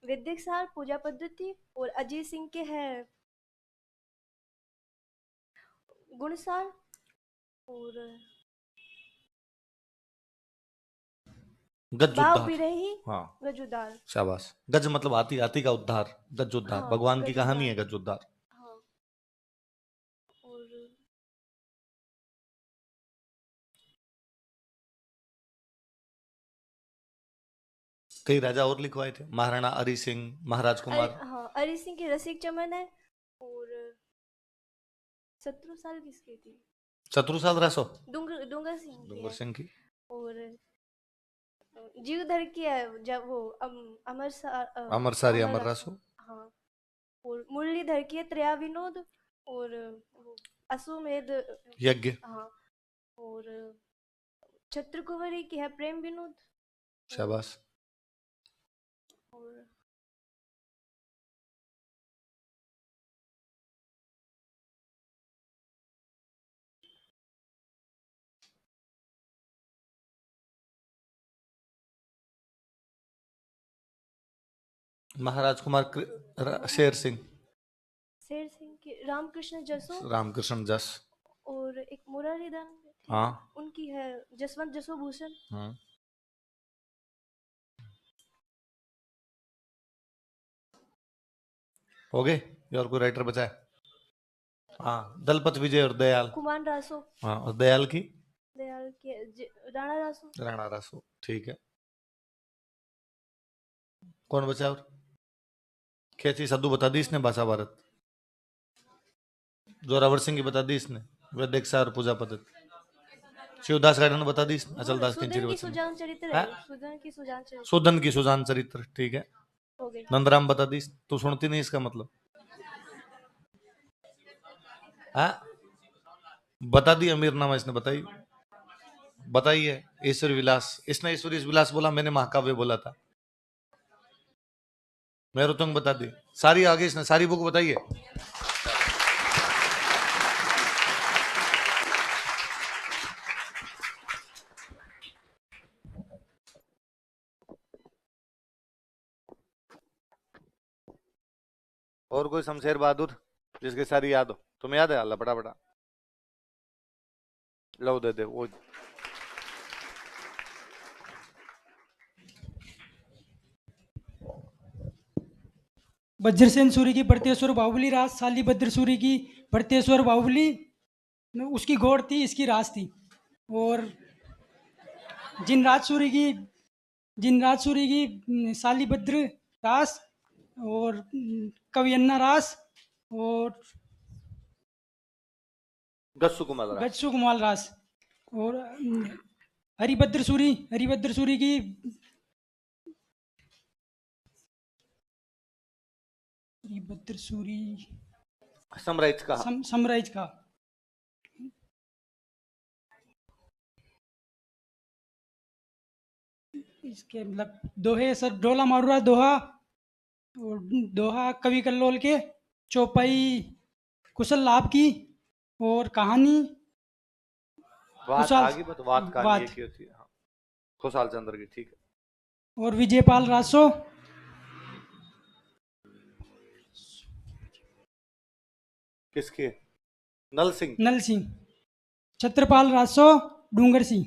वैदिक सार पूजा पद्धति, और अजीत सिंह के है गुणसार, और भाव गजोद्धार। बिरही, हाँ गजुदार। शाबाश। गज मतलब हाथी, हाथी का उद्धार, गजोद्धार हाँ, भगवान की कहानी है गजुदार। गजोद्धार। हाँ, और कई राजा और लिखवाए थे, महाराणा हरि सिंह, महाराज कुमार। हाँ, अरिजीत सिंह की रसिक चमन है, और 17 साल किसकी थी? शत्रुसाल रासो, डूंगर सिंह की डूंगर है, सिंह की। और जीवधर की है, जब वो अमर अमर सारी अमर अमर रासो। हाँ, और मुरलीधर की है त्रिया विनोद, और वो अश्वमेध। यज्ञ। हाँ, और छत्रकुंवरी की है प्रेम विनोद, शाबाश। और महाराज कुमार शेर सिंह। शेर सिंह की रामकृष्ण जसो, रामकृष्ण जस। और एक मुरारीधन थी, हाँ। उनकी है जसवंत जसो भूषण। हाँ हो गए। ये और कोई राइटर बचा है? हाँ, दलपत विजय और दयाल। कुमान रासो। हाँ, और दयाल की? दयाल की राणा रासो। राणा रासो, ठीक है। कौन बचा और? खेती सद्दू बता दी इसने, भाषा भारत। जोरावर सिंह की बता दी इसने, वैदिक सार पूजा पद्धति। शिवदास गार्डन बता दी इसने, अचल दास सुदन की वचन। सुजान चरित्र हाँ? है, सुदन की सुजान चरित्र सुदन की सुजान चरित्र, ठीक है। हो गई। नंदराम बता दी। तू सुनती नहीं इसका मतलब? हाँ बता दी। अमीरनामा इसने बताई, बताई है। ईश्वर विलास, इसने ईश्वर विलास बोला, मैंने महाकाव्य बोला था। मैरुतंग बता दी। सारी आगे इसने सारी बुक बताई है। और कोई शमशेर बहादुर जिसके सारी याद हो? तुम्हें याद है? अल्लाह बड़ा बड़ा लो दे दे वो। वज्रसेन सूरी की भरतेश्वर बाहुबली रास, शालिभद्र सूरी की भरतेश्वर बाहुबली, उसकी घोड़ थी, इसकी रास थी। और जिनराज सूरी की शालिभद्र रास, और कवियन्ना रास, और गस्सु कुमार रास। गजसु कुमार रास। और हरिभद्र सूरी की हरिभद्र सूरी समराइज का। समराइज का। इसके मतलब दोहे सर, डोला मारूरा दोहा, और दोहा कवि कल्लोल के, चौपाई कुशल लाभ की, और कहानी बात खुशाल आगे बत बात कहानी वात, एक ही होती है। हाँ, खुशाल चंद्र की, ठीक है। और विजयपाल रासो, किसके? नल सिंह। नल सिंह, छत्रपाल रासो, डूंगर सिंह।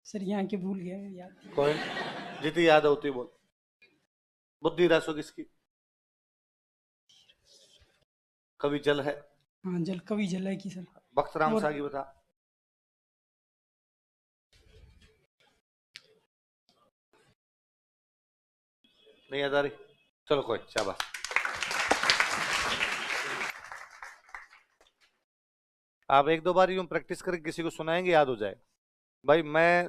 सर यहाँ के भूल गया याद। कौन? जितनी याद होती बोल। बुद्धि रासो किसकी? कवि जल है। हाँ, जल कवि जल की सर। भक्त राम और सागी बता। नहीं याद आ रही? चलो कोई, शाबाश। आप एक दो बार यूं प्रैक्टिस करके किसी को सुनाएंगे, याद हो जाए। भाई मैं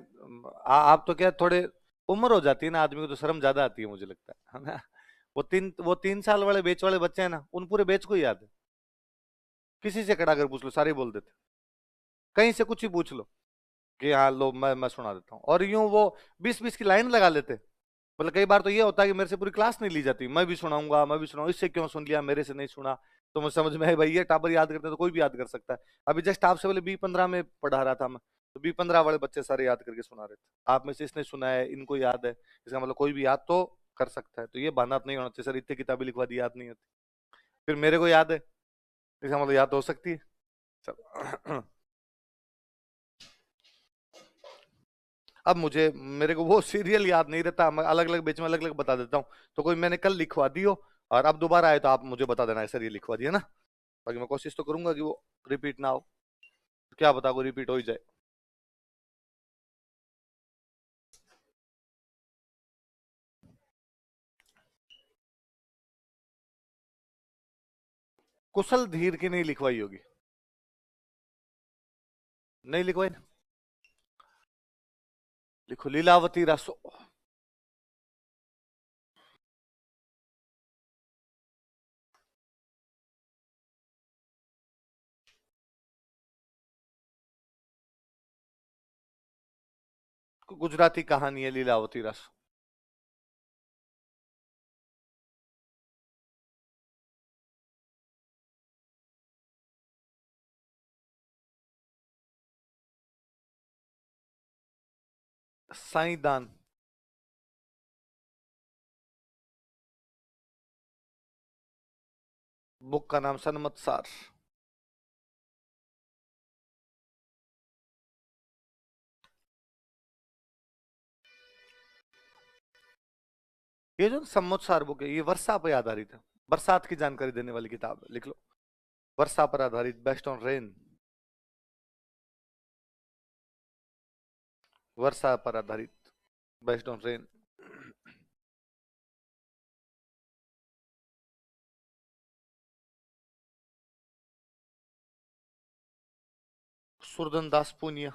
आप तो क्या, थोड़े उम्र हो जाती है ना आदमी को, तो शर्म ज्यादा आती है मुझे लगता है ना। वो तीन साल वाले बेच वाले बच्चे हैं ना, उन पूरे बेच को ही याद है। किसी से खड़ा कर पूछ लो, सारे बोल देते। कहीं से कुछ ही पूछ लो कि हाँ लो मैं सुना देता हूँ, और यूं वो 20-20 की लाइन लगा लेते। मतलब कई बार तो ये होता है कि मेरे से पूरी क्लास नहीं ली जाती, मैं भी सुनाऊंगा, मैं भी सुनाऊंगा, इससे क्यों सुन लिया, मेरे से नहीं सुना। तो मुझे समझ में है भाई, ये टापर याद करते हैं तो कोई भी याद कर सकता है। अभी जस्ट आपसे पहले B15 में पढ़ा रहा था मैं, तो B15 वाले बच्चे सारे याद करके सुना रहे थे। आप में से इसने सुना है, इनको याद है, इसका मतलब कोई भी याद तो कर सकता है। तो ये बहाना नहीं होना चाहिए सर इतनी किताबें लिखवा दी याद नहीं होती, फिर मेरे को याद है इसका मतलब याद तो हो सकती है। चलो अब मुझे मेरे को वो सीरियल याद नहीं रहता, मैं अलग अलग बीच में अलग अलग बता देता हूँ। तो कोई मैंने कल लिखवा दी हो और अब दोबारा आए तो आप मुझे बता देना सर ये लिखवा दिया ना, बाकी मैं कोशिश तो करूंगा कि वो रिपीट ना हो। क्या बता वो रिपीट हो ही जाए। कुशल धीर की नहीं लिखवाई होगी, नहीं लिखवाई ना, लिखो लीलावती रासो। गुजराती कहानी है लीलावती रासो। साईदान, बुक का नाम सनमतसार। ये जो सम्मतसार बुक है ये वर्षा पर आधारित है, बरसात की जानकारी देने वाली किताब है, लिख लो वर्षा पर आधारित, बेस्ड ऑन रेन, वर्षा पर आधारित बेस्ड ऑन रेन। सुरदन दास पूनिया,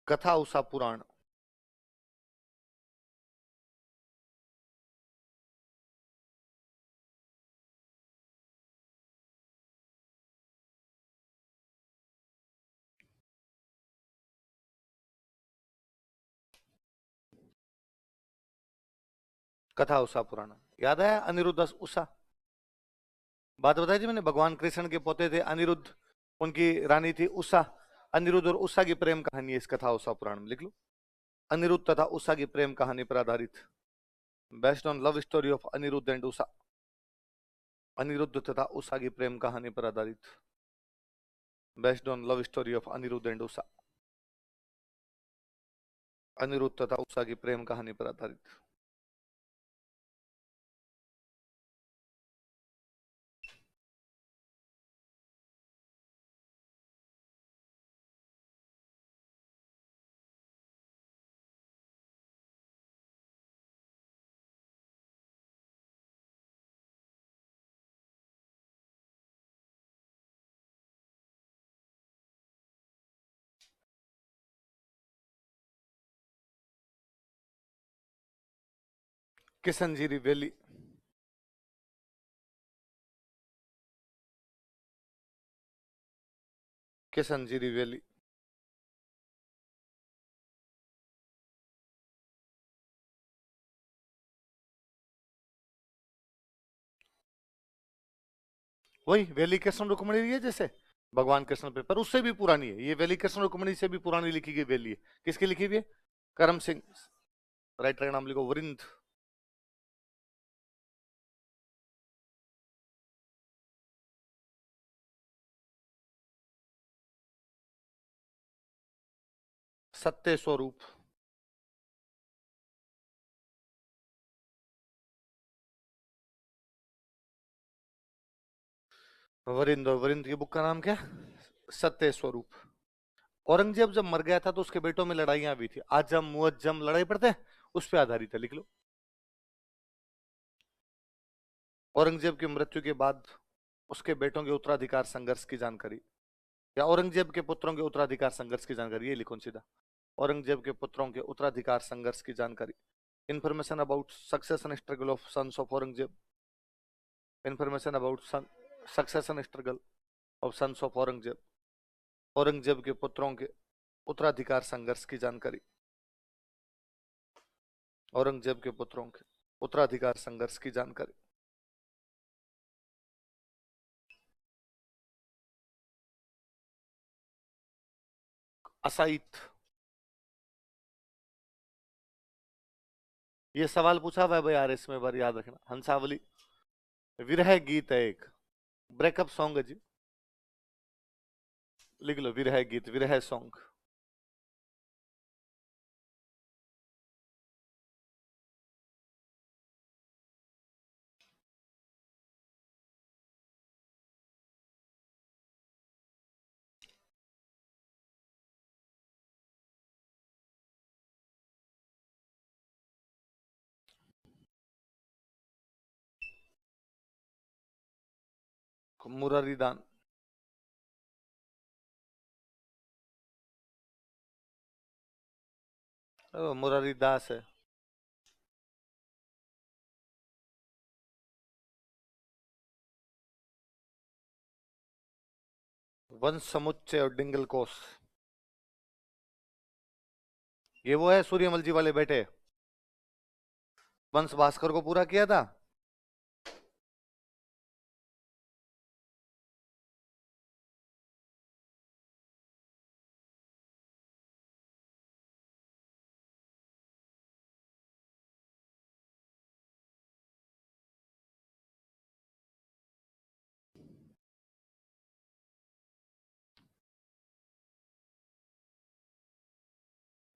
कथा उषा पुराण, कथा उषा पुराण। याद है अनिरुद्ध उषा, बात बताई थी मैंने, भगवान कृष्ण के पोते थे अनिरुद्ध, उनकी रानी थी उषा। अनिरुद्ध और उषा की प्रेम कहानी है इस कथा उषा पुराण में, लिख लो अनिरुद्ध तथा उषा की प्रेम कहानी पर आधारित, based on love story of Aniruddha and Usha. Aniruddha तथा उषा की प्रेम कहानी पर आधारित, based on love story of Aniruddha and Usha. Aniruddha तथा उषा की प्रेम कहानी पर आधारित। Kishanjiri valley, Kishanjiri valley. वही वैली कृष्ण रुक्मणी है जैसे भगवान कृष्ण पे, पर उससे भी पुरानी है ये वैली, कृष्ण रुक्मणी से भी पुरानी लिखी गई वैली है। किसकी लिखी हुई है? करम सिंह, राइटर का नाम लिखो वरिंद। सत्य स्वरूप, वरिंद, और वरिंद की बुक का नाम क्या? सत्य स्वरूप। औरंगजेब जब मर गया था तो उसके बेटों में लड़ाइयां हुई थी, आजम मुअज्जम लड़ाई पड़ते हैं, उस पर आधारित है, लिख लो। औरंगजेब की मृत्यु के बाद उसके बेटों के उत्तराधिकार संघर्ष की जानकारी, या औरंगजेब के पुत्रों के उत्तराधिकार संघर्ष की जानकारी, ये लिखो सीधा, औरंगजेब के पुत्रों के उत्तराधिकार संघर्ष की जानकारी। Information about succession struggle of sons of Aurangzeb, information about succession struggle of sons of Aurangzeb. Aurangzeb के पुत्रों के उत्तराधिकार संघर्ष की जानकारी। औरंगजेब के पुत्रों के उत्तराधिकार संघर्ष की जानकारी। असाइत। ये सवाल पूछा हुआ है भाई आरएस में, बार याद रखना। हंसावली विरह गीत है एक, ब्रेकअप सॉन्ग है जी, लिख लो विरह गीत, विरह सॉन्ग। मुरारीदान। मुरारीदास है। वंश समुच्चय और डिंगल कोश, ये वो है सूर्यमल जी वाले बेटे, वंश भास्कर को पूरा किया था।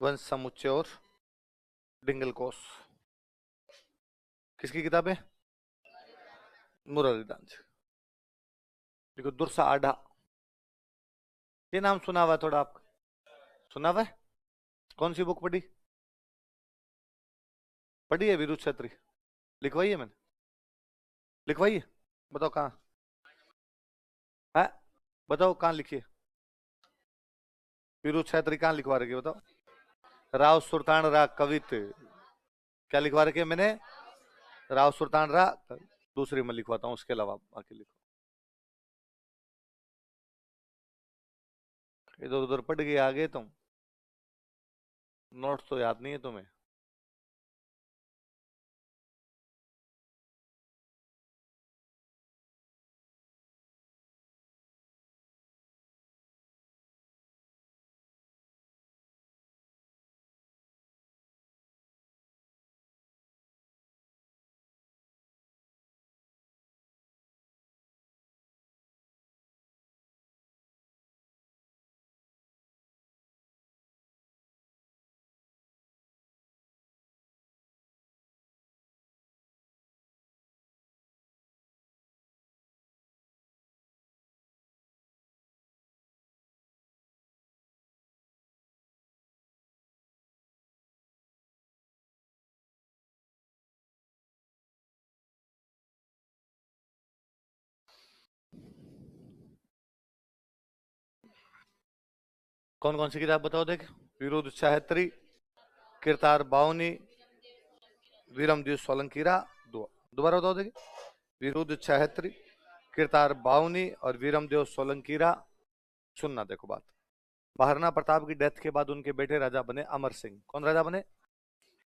वंश समुच्चय और डिंगल कोश किसकी किताब है? मुरारीदास जी। देखो दुर्सा आढ़ा, ये नाम सुना हुआ थोड़ा आपको, सुना हुआ है? कौन सी बुक पढ़ी? पढ़ी है विरुद्ध छत्री, लिखवाई है मैंने, लिखवाई है, बताओ कहाँ है, बताओ कहाँ लिखी है विरुद्ध छत्री, कहाँ लिखवा रखी है बताओ? राव सुल्तान रा कवित, क्या लिखवा रखी है मैंने? राव सुल्तान रा, दूसरी में लिखवाता हूँ, उसके अलावा बाकी लिखो। इधर उधर पढ़ गए आगे तुम, नोट्स तो याद नहीं है तुम्हें। कौन कौन सी किताब बताओ देख? विरुद्ध छाहत्री, किरतार बावनी, वीरमदेव सोलंकीरा, दोबारा बताओ देख। विरुद्ध छाहत्री, किरतार बावनी और वीरमदेव सोलंकीरा। सुनना देखो बात, महाराणा प्रताप की डेथ के बाद उनके बेटे राजा बने अमर सिंह। कौन राजा बने?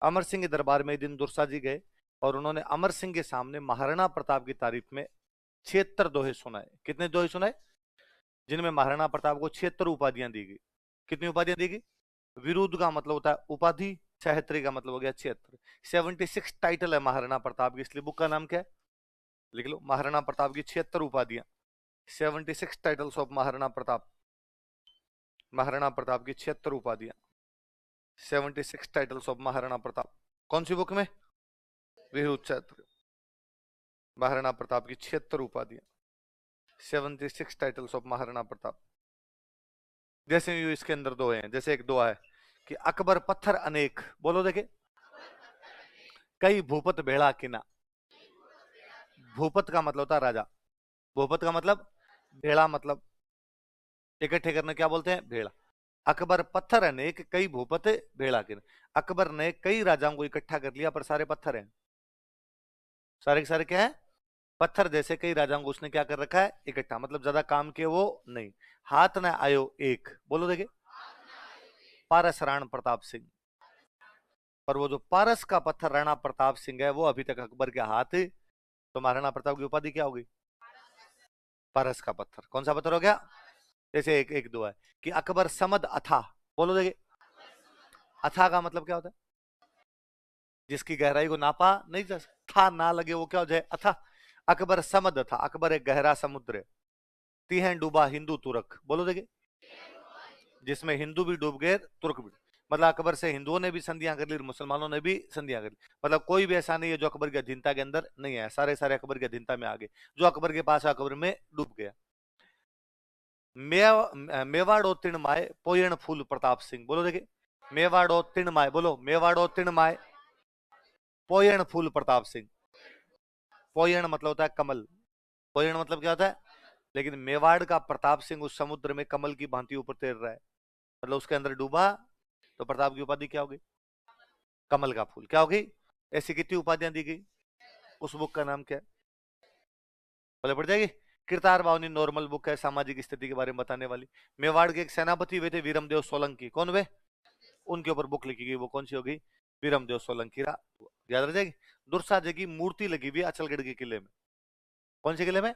अमर सिंह के दरबार में एक दिन दुर्सा जी गए और उन्होंने अमर सिंह के सामने महाराणा प्रताप की तारीफ में 76 दोहे सुनाए। कितने दोहे सुनाए? जिनमें महाराणा प्रताप को 76 उपाधियां दी गई। कितनी उपाधियां दी गई? विरुद्ध का मतलब होता है उपाधि, छहत्री का मतलब हो गया 76। 76 टाइटल है महाराणा प्रताप की, इसलिए बुक का नाम क्या है? लिख लो, महाराणा प्रताप की 76 उपाधियां, 76 टाइटल्स ऑफ महाराणा प्रताप। महाराणा प्रताप की 76 उपाधियां, 76 टाइटल्स ऑफ महाराणा प्रताप। कौन सी बुक में? विरुद्ध छाहत्री। महाराणा प्रताप की 76 उपाधियां, 76 टाइटल्स ऑफ महाराणा प्रताप। जैसे यू इसके अंदर दो हैं, जैसे एक दो है कि अकबर पत्थर अनेक, बोलो देखे, कई भूपत भेड़ा किना। भूपत का मतलब होता है राजा, भूपत का मतलब भेड़ा, मतलब इकट्ठे करने क्या बोलते हैं? भेड़ा। अकबर पत्थर अनेक, कई भूपत भेड़ा किना। अकबर ने कई राजाओं को इकट्ठा कर लिया पर सारे पत्थर हैं, सारे के सारे क्या है? पत्थर जैसे कई राजाओं को उसने क्या कर रखा है? इकट्ठा, मतलब ज्यादा काम के वो नहीं। हाथ न आयो एक, बोलो देखे, पारस राणा प्रताप सिंह। पर वो जो पारस का पत्थर राणा प्रताप सिंह है वो अभी तक अकबर के हाथ, तो महाराणा प्रताप की उपाधि क्या होगी? पारस का पत्थर। कौन सा पत्थर हो गया? जैसे एक एक दो है कि अकबर समद अथा, बोलो देखे, अथा का मतलब क्या होता है? जिसकी गहराई को नापा नहीं जा सकता, था ना लगे वो क्या हो जाए? अथा। अकबर समद था, अकबर एक गहरा समुद्र है। तिहें डूबा हिंदू तुर्क, बोलो देखे, जिसमें हिंदू भी डूब गए, तुर्क भी। मतलब अकबर से हिंदुओं ने भी संधियां कर ली, मुसलमानों ने भी संधियां कर ली। मतलब कोई भी ऐसा नहीं है जो अकबर की अधीनता के अंदर नहीं है, सारे सारे अकबर की अधीनता में आ गए। जो अकबर के पास है अकबर में डूब गया। मेवाड़ो तिण माए पोयण फूल प्रताप सिंह, बोलो देखे, मेवाड़ो तिण माए, बोलो मेवाड़ो तिण माए पोयण फूल प्रताप सिंह। पोयण मतलब होता है कमल, पोयण मतलब क्या होता है? लेकिन मेवाड़ का प्रताप सिंह उस समुद्र में कमल की भांति ऊपर तैर रहा है, मतलब उसके अंदर डूबा, तो प्रताप की उपाधि क्या होगी? कमल का फूल। क्या होगी? ऐसी कितनी उपाधियां दी गई? उस बुक का नाम क्या है? बोले पड़ जाएगी। किरतार बावनी नॉर्मल बुक है, सामाजिक स्थिति के बारे में बताने वाली। मेवाड़ के एक सेनापति वे थे वीरमदेव सोलंकी, कौन वे? उनके ऊपर बुक लिखी गई, वो कौन सी होगी? वीरमदेव सोलंकी। याद रह जाएगी। दुर्साजे की मूर्ति लगी हुई है अचलगढ़ के किले में, कौन से किले में?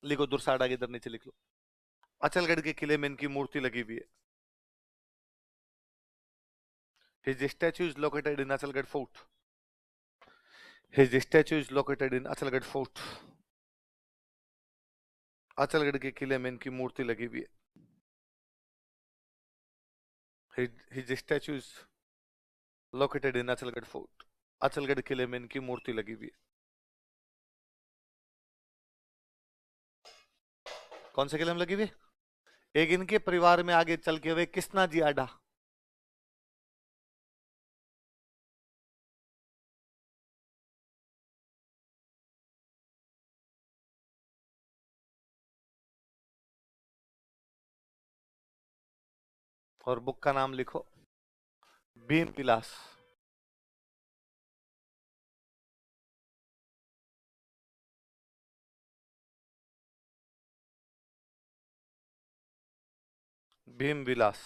लिखो दुर्साडा के इधर नीचे लिख लो, अचलगढ़ के किले में इनकी मूर्ति लगी हुई है। His statue is located in Achalgarh Fort. His statue is located in Achalgarh Fort. Achalgarh के किले में इनकी मूर्ति लगी हुई है। His statue is located in Achalgarh Fort. Achalgarh किले में इनकी मूर्ति लगी हुई है। कौन से किले में लगी हुई है? एक इनके परिवार में आगे चल के हुए कृष्णा जी आडा, और बुक का नाम लिखो भीम विलास। भीम विलास।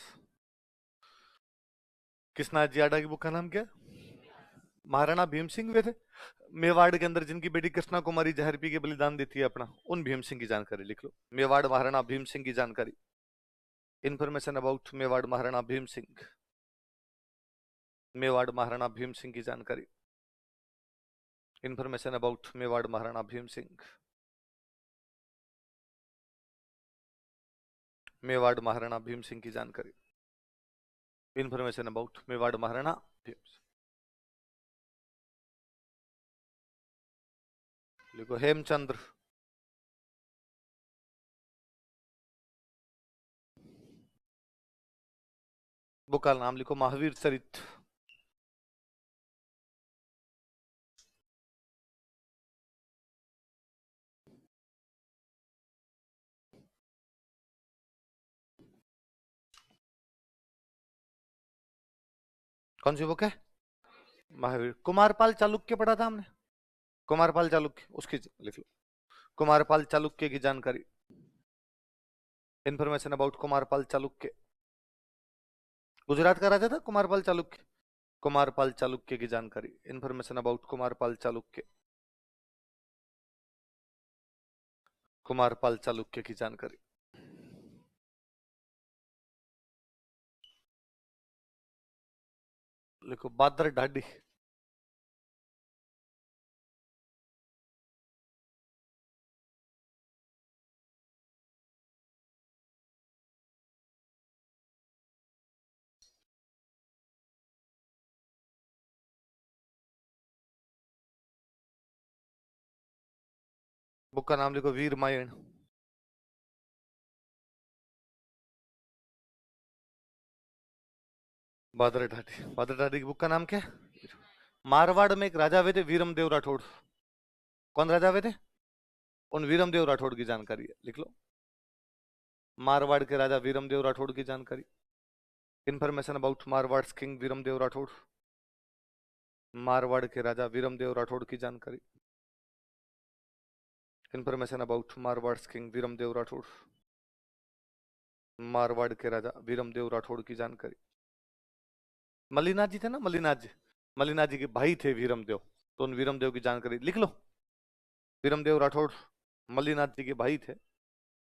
कृष्णा जी आडा की बुक का नाम क्या? महाराणा भीम सिंह वे थे मेवाड़ के अंदर जिनकी बेटी कृष्णा कुमारी जहर पी के बलिदान देती है अपना, उन भीम सिंह की जानकारी लिख लो। मेवाड़ महाराणा भीम सिंह की जानकारी, इंफॉर्मेशन अबाउट मेवाड़ महाराणा भीम सिंह। मेवाड़ महाराणा भीम सिंह की जानकारी, इंफॉर्मेशन अबाउट मेवाड़ महाराणा भीम सिंह। मेवाड़ महाराणा भीम सिंह की जानकारी, इंफॉर्मेशन अबाउट मेवाड़ महाराणा भीम सिंह। लिखो हेमचंद्र, बुक का नाम लिखो महावीर चरित। कौन सी बुक है? महावीर। कुमारपाल चालुक्य पढ़ा था हमने, कुमारपाल चालुक्य, उसकी लिख लो कुमारपाल चालुक्य की जानकारी, इंफॉर्मेशन अबाउट कुमारपाल चालुक्य। गुजरात का राजा था कुमारपाल चालुक्य। कुमारपाल चालुक्य की जानकारी, इंफॉर्मेशन अबाउट कुमारपाल चालुक्य। कुमारपाल चालुक्य की जानकारी। लिखो बादर ढाडी। बुक का नाम लिखो वीर मायण। बादर ढाडी, बादर ढाडी की बुक का नाम क्या है? मारवाड़ में एक राजा हुए थे वीरमदेव राठौड़, कौन राजा हुए थे? उन वीरमदेव राठौड़ की जानकारी है, लिख लो मारवाड़ के राजा वीरमदेव राठौड़ की जानकारी, information about Marwar king Viramdev Rathore. Marwar के राजा वीरमदेव राठौड़ की जानकारी, information about Marwar king Viramdev Rathore. Marwar के राजा वीरमदेव राठौड़ की जानकारी। मल्लिनाथ जी थे ना, मल्लिनाथ जी, मल्लिनाथ जी के भाई थे वीरमदेव, तो उन वीरमदेव की जानकारी लिख लो। वीरमदेव राठौड़ मल्लिनाथ जी के भाई थे।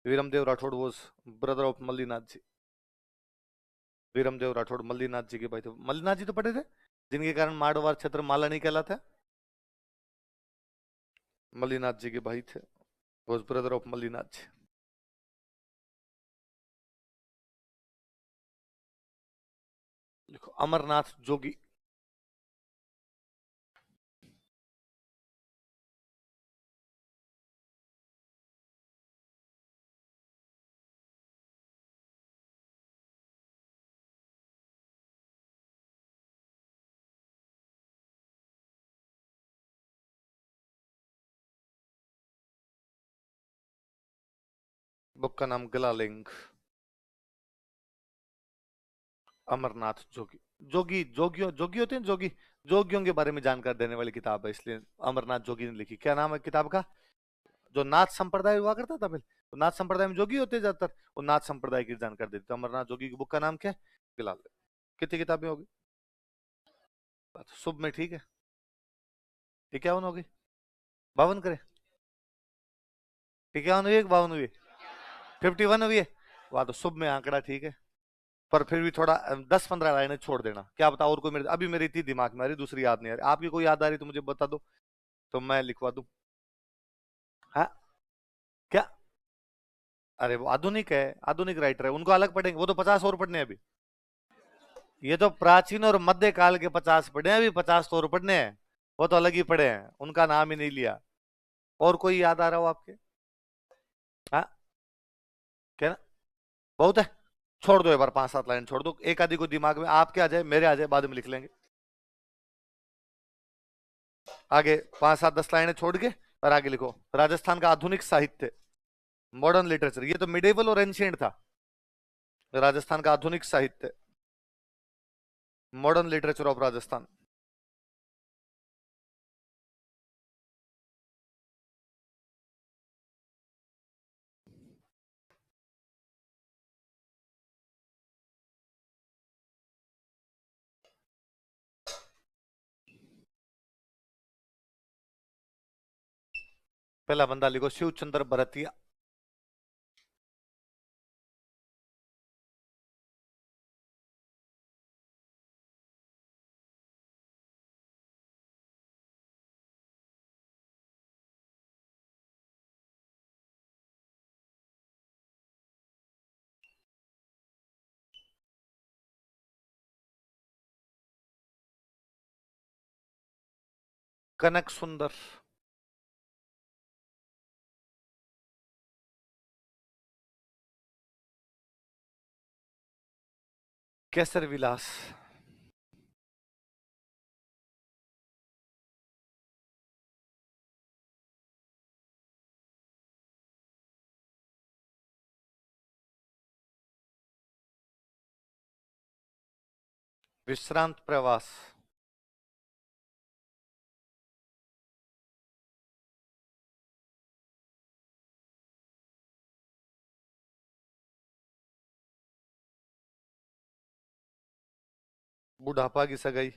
Viramdev Rathore was brother of Mallinath ji. Viramdev Rathore Mallinath ji के भाई थे। मल्लिनाथ जी तो पढ़े थे, जिनके कारण मारवाड़ क्षेत्र माला नहीं कहलाता है। मल्लिनाथ जी के भाई थे, वॉज ब्रदर ऑफ मल्लिनाथ जी। लिखो अमरनाथ जोगी। बुक का नाम गलालिंग। अमरनाथ जोगी। जोगी जोगियों, जोगी होते हैं जोगी, जोगियों के बारे में जानकारी देने वाली किताब है, इसलिए अमरनाथ जोगी ने लिखी। क्या नाम है किताब का? जो नाथ संप्रदाय हुआ करता था पहले, तो नाथ संप्रदाय में जोगी होते ज्यादातर, वो नाथ संप्रदाय की जानकारी देते। तो अमरनाथ जोगी की बुक का नाम क्या है? गलाल। कितनी किताबें होगी? शुभ में ठीक है, ये क्या होगी? 52 करे, ये क्या हुई? 52 हुई, 51 हुई है। वाह, तो शुभ में आंकड़ा ठीक है, पर फिर भी थोड़ा 10-15 लाइनें छोड़ देना। क्या बता, और कोई मेरे अभी मेरी इतनी दिमाग में आ रही, दूसरी याद नहीं आ रही। आपकी कोई याद आ रही तो मुझे बता दो, तो मैं लिखवा दूं। हाँ, क्या? अरे वो आधुनिक है, आधुनिक राइटर है, उनको अलग पढ़ेंगे, वो तो 50 और पढ़ने हैं अभी। ये तो प्राचीन और मध्य काल के 50 पढ़े हैं, अभी 50 तो और पढ़ने हैं, वो तो अलग ही पढ़े हैं, उनका नाम ही नहीं लिया। और कोई याद आ रहा हो आपके? हाँ, क्या ना, बहुत है, छोड़ दो, एक बार 5-7 लाइन छोड़ दो, एक आधी को दिमाग में आपके आ जाए, मेरे आ जाए, बाद में लिख लेंगे। आगे 5-7-10 लाइनें छोड़ के और आगे लिखो राजस्थान का आधुनिक साहित्य, मॉडर्न लिटरेचर। ये तो मिडेवल और एंशिएंट था। राजस्थान का आधुनिक साहित्य, मॉडर्न लिटरेचर ऑफ राजस्थान। पहला बंदा लिखो शिवचंद्र भरतिया। कनक सुंदर। केसर विलास। विश्रांत प्रवास। बुढ़ापा की सगाई।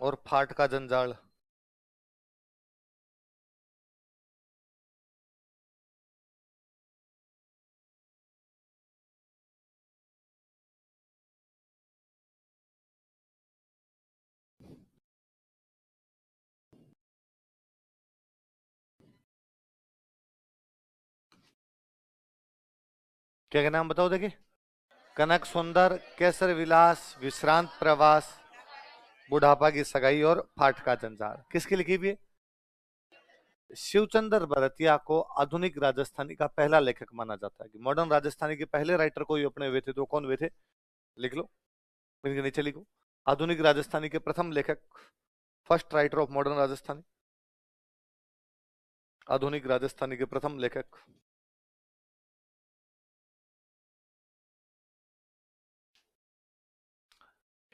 और फाट का जंजाल। क्या क्या नाम बताओ देखिए? कनक सुंदर, केसर विलास, विश्रांत प्रवास, बुढ़ापा की सगाई और फाट का जंजाल। किसकी लिखी हुई है? शिवचंद्र भरतिया को आधुनिक राजस्थानी का पहला लेखक माना जाता है। कि मॉडर्न राजस्थानी के पहले राइटर कोई अपने हुए थे तो कौन हुए थे? लिख लो, इनके नीचे लिखो आधुनिक राजस्थानी के प्रथम लेखक, first writer of modern Rajasthani, आधुनिक राजस्थानी के प्रथम लेखक।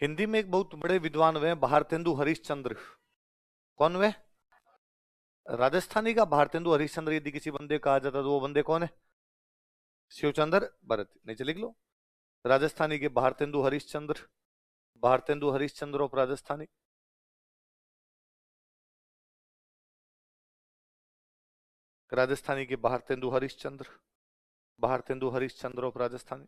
हिंदी में एक बहुत बड़े विद्वान हुए भारतेंदु हरिश्चंद्र। कौन हुए? राजस्थानी का भारतेंदु हरिश्चंद्र यदि किसी बंदे कहा जाता तो वो बंदे कौन है? शिवचंद्र भरत। नीचे लिख लो, राजस्थानी के भारतेंदु हरिश्चंद्र, भारतेंदु हरिश्चंद्र ऑफ राजस्थानी। राजस्थानी के भारतेंदु हरिश्चंद्र, भारतेंदु हरिश्चंद्र ऑफ राजस्थानी।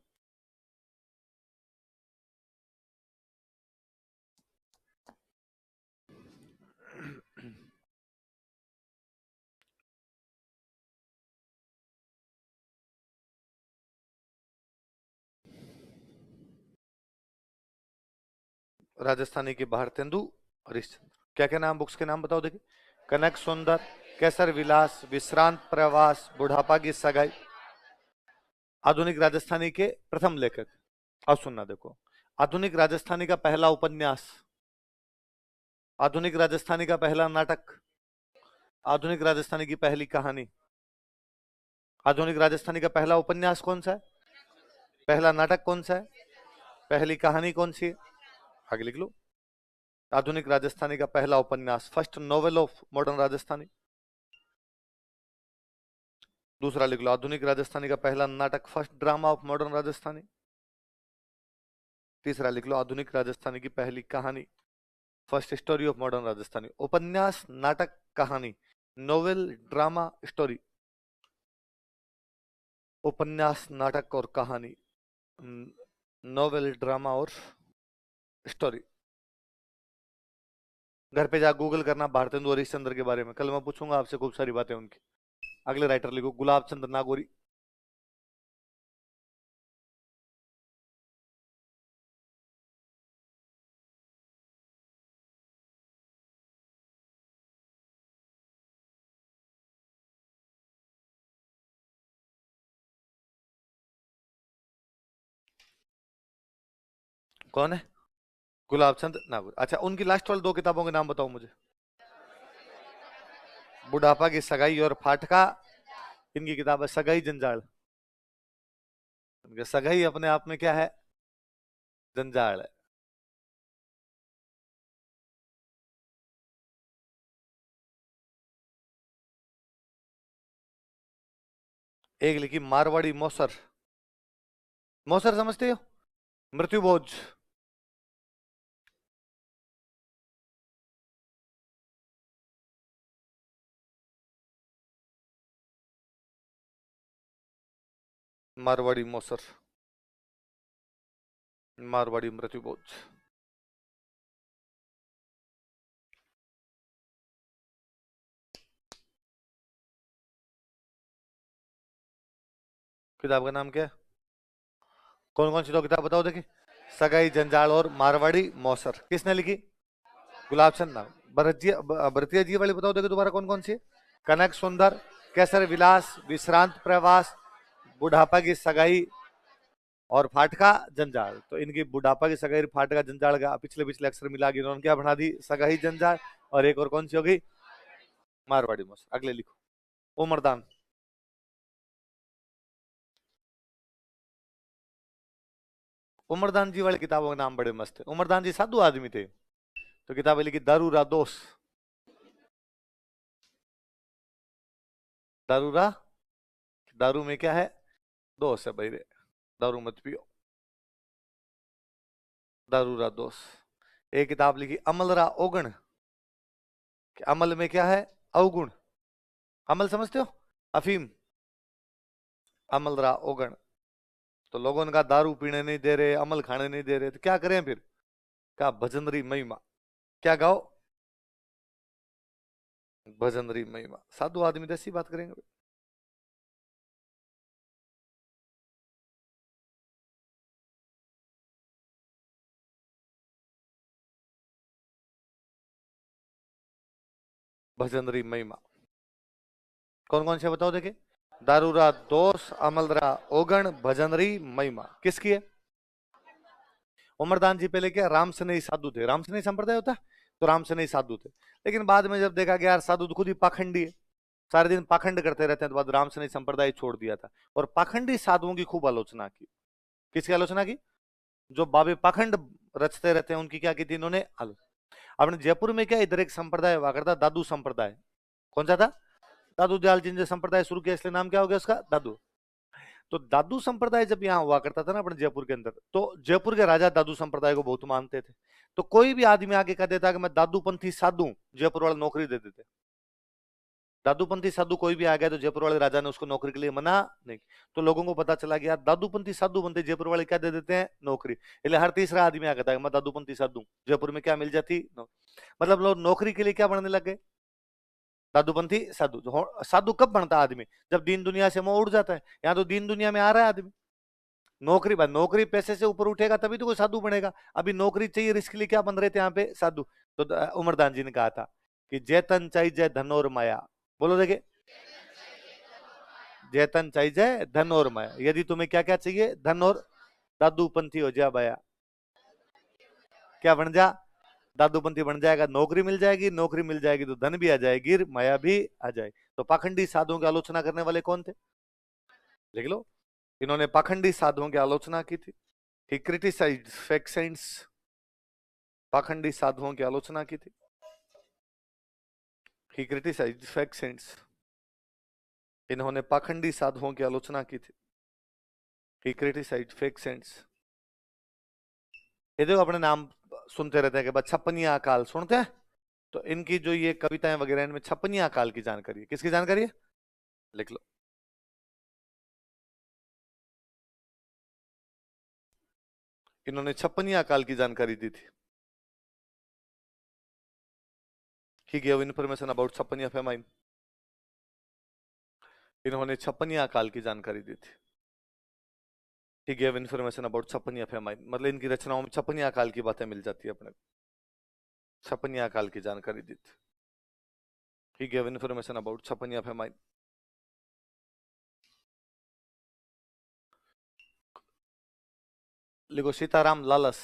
राजस्थानी के भारतेंदु हरिश्चंद्र। क्या क्या नाम, बुक्स के नाम बताओ देखिए। कनक सुंदर, कैसर विलास, विश्रांत प्रवास, बुढ़ापा की सगाई। आधुनिक राजस्थानी के प्रथम लेखक। अब सुनना देखो, आधुनिक राजस्थानी का पहला उपन्यास, आधुनिक राजस्थानी का पहला नाटक, आधुनिक राजस्थानी की पहली कहानी। आधुनिक राजस्थानी का पहला उपन्यास कौन सा है? पहला नाटक कौन सा है? पहली कहानी कौन सी है? आगे लिख लो। आधुनिक राजस्थानी का पहला उपन्यास, first novel of modern Rajasthani. दूसरा लिख लो, आधुनिक राजस्थानी का पहला नाटक, first drama of modern Rajasthani. तीसरा लिख लो, आधुनिक राजस्थानी की पहली कहानी, first story of modern Rajasthani. उपन्यास, नाटक, कहानी, नोवेल, ड्रामा, स्टोरी। उपन्यास, नाटक और कहानी, नोवेल, ड्रामा और स्टोरी। घर पे जा गूगल करना भारतेंदु हरिश्चंद्र के बारे में, कल मैं पूछूंगा आपसे खूब सारी बातें उनकी। अगले राइटर लिखो, गुलाब चंद्र नागौरी। कौन है? गुलाब चंद नागौरी। अच्छा, उनकी लास्ट वाली 2 किताबों के नाम बताओ मुझे। बुढ़ापा की सगाई और फाटका। इनकी किताब है सगाई जंजाल। सगाई अपने आप में क्या है? जंजाल है। एक लिखी मारवाड़ी मौसर। मौसर समझते हो? मृत्युभोज। मारवाड़ी मौसर, मारवाड़ी मृत्युभोज। किताब का नाम क्या है? कौन कौन सी 2 किताब बताओ देखिए। सगाई जंजाल और मारवाड़ी मौसर। किसने लिखी? गुलाब चंद नाम। भरतिया जी वाली बताओ देखिए दोबारा, कौन कौन सी है? कनक सुंदर, कैसर विलास, विश्रांत प्रवास, बुढ़ापा की सगाई और फाटका जंजाल। तो इनकी बुढ़ापा की सगाई, फाटका जंजाल का पिछले पिछले अक्षर मिला के इन्होंने क्या बना दी? सगाई जंजाल। और एक और कौन सी होगी? मारवाड़ी मौसर। अगले लिखो, उमरदान। उमरदान जी वाली किताबों के नाम बड़े मस्त है। उमरदान जी साधु आदमी थे, तो किताबें लिखी दारूरा दोष। दारूरा, दारू में क्या है? दोष है भाई रे, दारू मत पियो। दारूरा दोष। एक किताब लिखी अमलरा ओगण, कि अमल में क्या है? अवगुण। अमल समझते हो? अफीम। अमलरा ओगण। तो लोगों ने कहा दारू पीने नहीं दे रहे, अमल खाने नहीं दे रहे, तो क्या करें फिर? कहा भजनरी महिमा। क्या गाओ? भजनरी महिमा। साधु आदमी तो ऐसी बात करेंगे। भजनरी महिमा। कौन कौन से बताओ देखिए। दारूरा दोष, अमलरा ओगण, भजनरी महिमा। किसकी है? उमरदान जी पहले क्या राम से नहीं साधु थे, राम से नहीं संप्रदाय होता, तो राम से नहीं साधु थे। लेकिन बाद में जब देखा कि यार साधु तो खुद ही पाखंडी है, सारे दिन पाखंड करते रहते हैं, तो बाद राम से नहीं संप्रदाय छोड़ दिया था और पाखंडी साधुओं की खूब आलोचना की। किसकी आलोचना की? जो बाबे पाखंड रचते रहते हैं, उनकी क्या की थी इन्होंने अपने जयपुर में क्या इधर एक संप्रदाय हुआ करता, दादू संप्रदाय। कौन सा था? दादू दयाल जी ने संप्रदाय शुरू किया, इसलिए नाम क्या हो गया उसका? दादू। तो दादू संप्रदाय जब यहाँ हुआ करता था ना अपने जयपुर के अंदर, तो जयपुर के राजा दादू संप्रदाय को बहुत मानते थे। तो कोई भी आदमी आके कह देता कि मैं दादूपंथी साधु, जयपुर वाले नौकरी दे देते। दादूपंथी साधु कोई भी आ गया तो जयपुर वाले राजा ने उसको नौकरी के लिए मना नहीं। तो लोगों को पता चला गया दादूपंथी साधु बनते, जयपुर वाले क्या दे देते हैं? नौकरी। इसलिए हर तीसरा आदमी आ कहता है मैं दादूपंथी साधु, जयपुर में क्या मिल जाती? मतलब लोग नौकरी के लिए क्या बनने लग गए? दादूपंथी साधु। साधु कब बनता आदमी? जब दीन दुनिया से मोह उड़ जाता है। यहाँ तो दीन दुनिया में आ रहा है आदमी, नौकरी बन, नौकरी पैसे से ऊपर उठेगा तभी तो कोई साधु बनेगा। अभी नौकरी चाहिए, इसके लिए क्या बन रहे थे यहाँ पे? साधु। तो उमरदान जी ने कहा था कि जय तन चाहिए जय धन और माया। बोलो देखे, जय तन चाहिए जय धन और माया। यदि तुम्हें क्या क्या चाहिए? धन और, दादूपंथी हो जा बाया। क्या बन जा? दादूपंथी बन जाएगा, नौकरी मिल जाएगी, नौकरी मिल जाएगी तो धन भी आ जाएगी, माया भी आ जाएगी। तो पाखंडी साधुओं की आलोचना करने वाले कौन थे? लिख लो, इन्होंने पाखंडी साधुओं की आलोचना की थी। ही क्रिटिसाइज्ड फेक सेंट्स, पाखंडी साधुओं की आलोचना की थी। ही क्रिटिसाइज्ड फेक सेंट्स, इन्होंने पाखंडी साधुओं की आलोचना की थी। ही क्रिटिसाइज्ड फेक सेंट्स। ये देखो अपने नाम सुनते रहते हैं कि बस छप्पनिया अकाल सुनते हैं, तो इनकी जो ये कविताएं वगैरह इनमें छप्पनिया अकाल की जानकारी है। किसकी जानकारी है? लिख लो, इन्होंने छप्पनिया अकाल की जानकारी दी थी। He gave information about Chhappaniya famine. इन्होंने छप्पनिया अकाल की जानकारी दी थी। He gave information about Chhappaniya famine, मतलब इनकी रचनाओं में छप्पनिया अकाल की बातें मिल जाती है अपने को। छप्पनिया अकाल की जानकारी दी थी। He gave information about Chhappaniya famine. लिखो सीताराम लालस।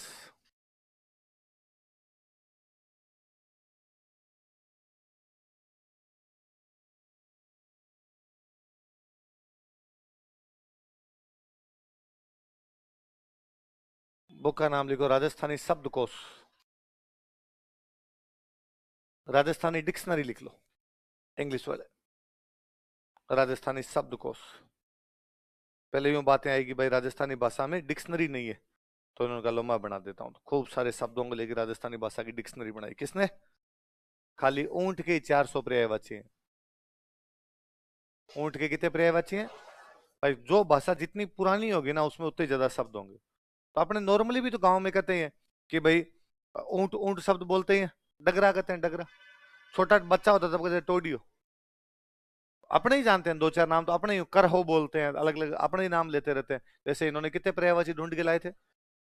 बुक का नाम लिखो राजस्थानी शब्दकोश, राजस्थानी डिक्शनरी लिख लो, इंग्लिश वाले राजस्थानी शब्दकोश। पहले यूं बातें आएगी भाई राजस्थानी भाषा में डिक्शनरी नहीं है, तो उन्होंने कहा लो मैं बना देता हूं। तो खूब सारे शब्दों को लेकर राजस्थानी भाषा की डिक्शनरी बनाई। किसने? खाली ऊंट के 400 पर्यायवाची हैं। ऊंट के कितने पर्यायवाची हैं भाई? जो भाषा जितनी पुरानी होगी ना उसमें उतने ज्यादा शब्द होंगे। तो अपने नॉर्मली भी तो गांव में कहते हैं कि भाई ऊंट ऊंट शब्द बोलते हैं, डगरा कहते हैं डगरा। छोटा बच्चा होता तब कहते हैं टोडियो। अपने ही जानते हैं दो चार नाम तो अपने ही, कर हो बोलते हैं, अलग अलग अपने ही नाम लेते रहते हैं। जैसे इन्होंने कितने पर्यायवाची ढूंढ के लाए थे,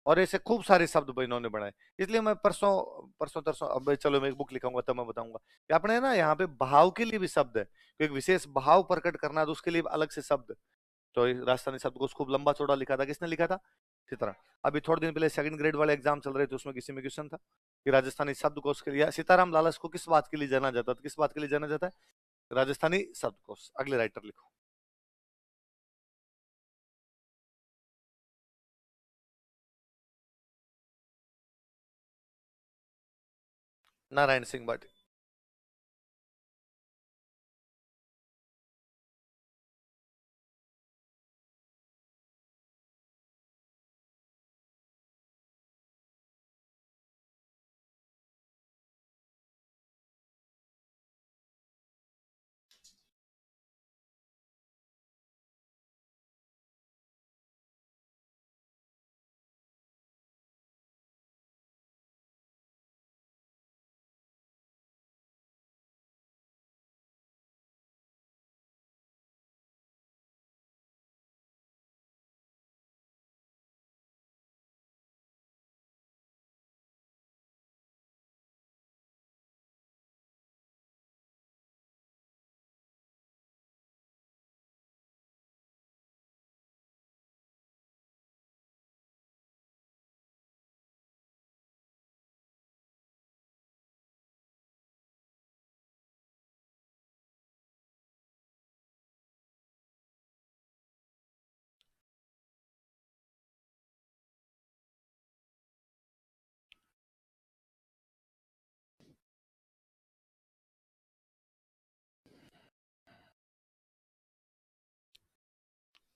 और ऐसे खूब सारे शब्द इन्होंने बनाए। इसलिए मैं परसों परसों तरसों, अब चलो मैं एक बुक लिखाऊंगा तब मैं बताऊंगा कि अपने ना यहाँ पे भाव के लिए भी शब्द है, कि एक विशेष भाव प्रकट करना है तो उसके लिए अलग से शब्द। तो राजस्थानी शब्द को खूब लंबा चौड़ा लिखा था, किसने लिखा था? इसी तरह अभी थोड़े दिन पहले सेकंड ग्रेड वाले एग्जाम चल रहे थे, उसमें किसी में क्वेश्चन था कि राजस्थानी शब्दकोश के लिए सीताराम लालस को किस बात के लिए जाना जाता है? किस बात के लिए जाना जाता है? राजस्थानी शब्दकोश। अगले राइटर लिखो, नारायण सिंह भाटी।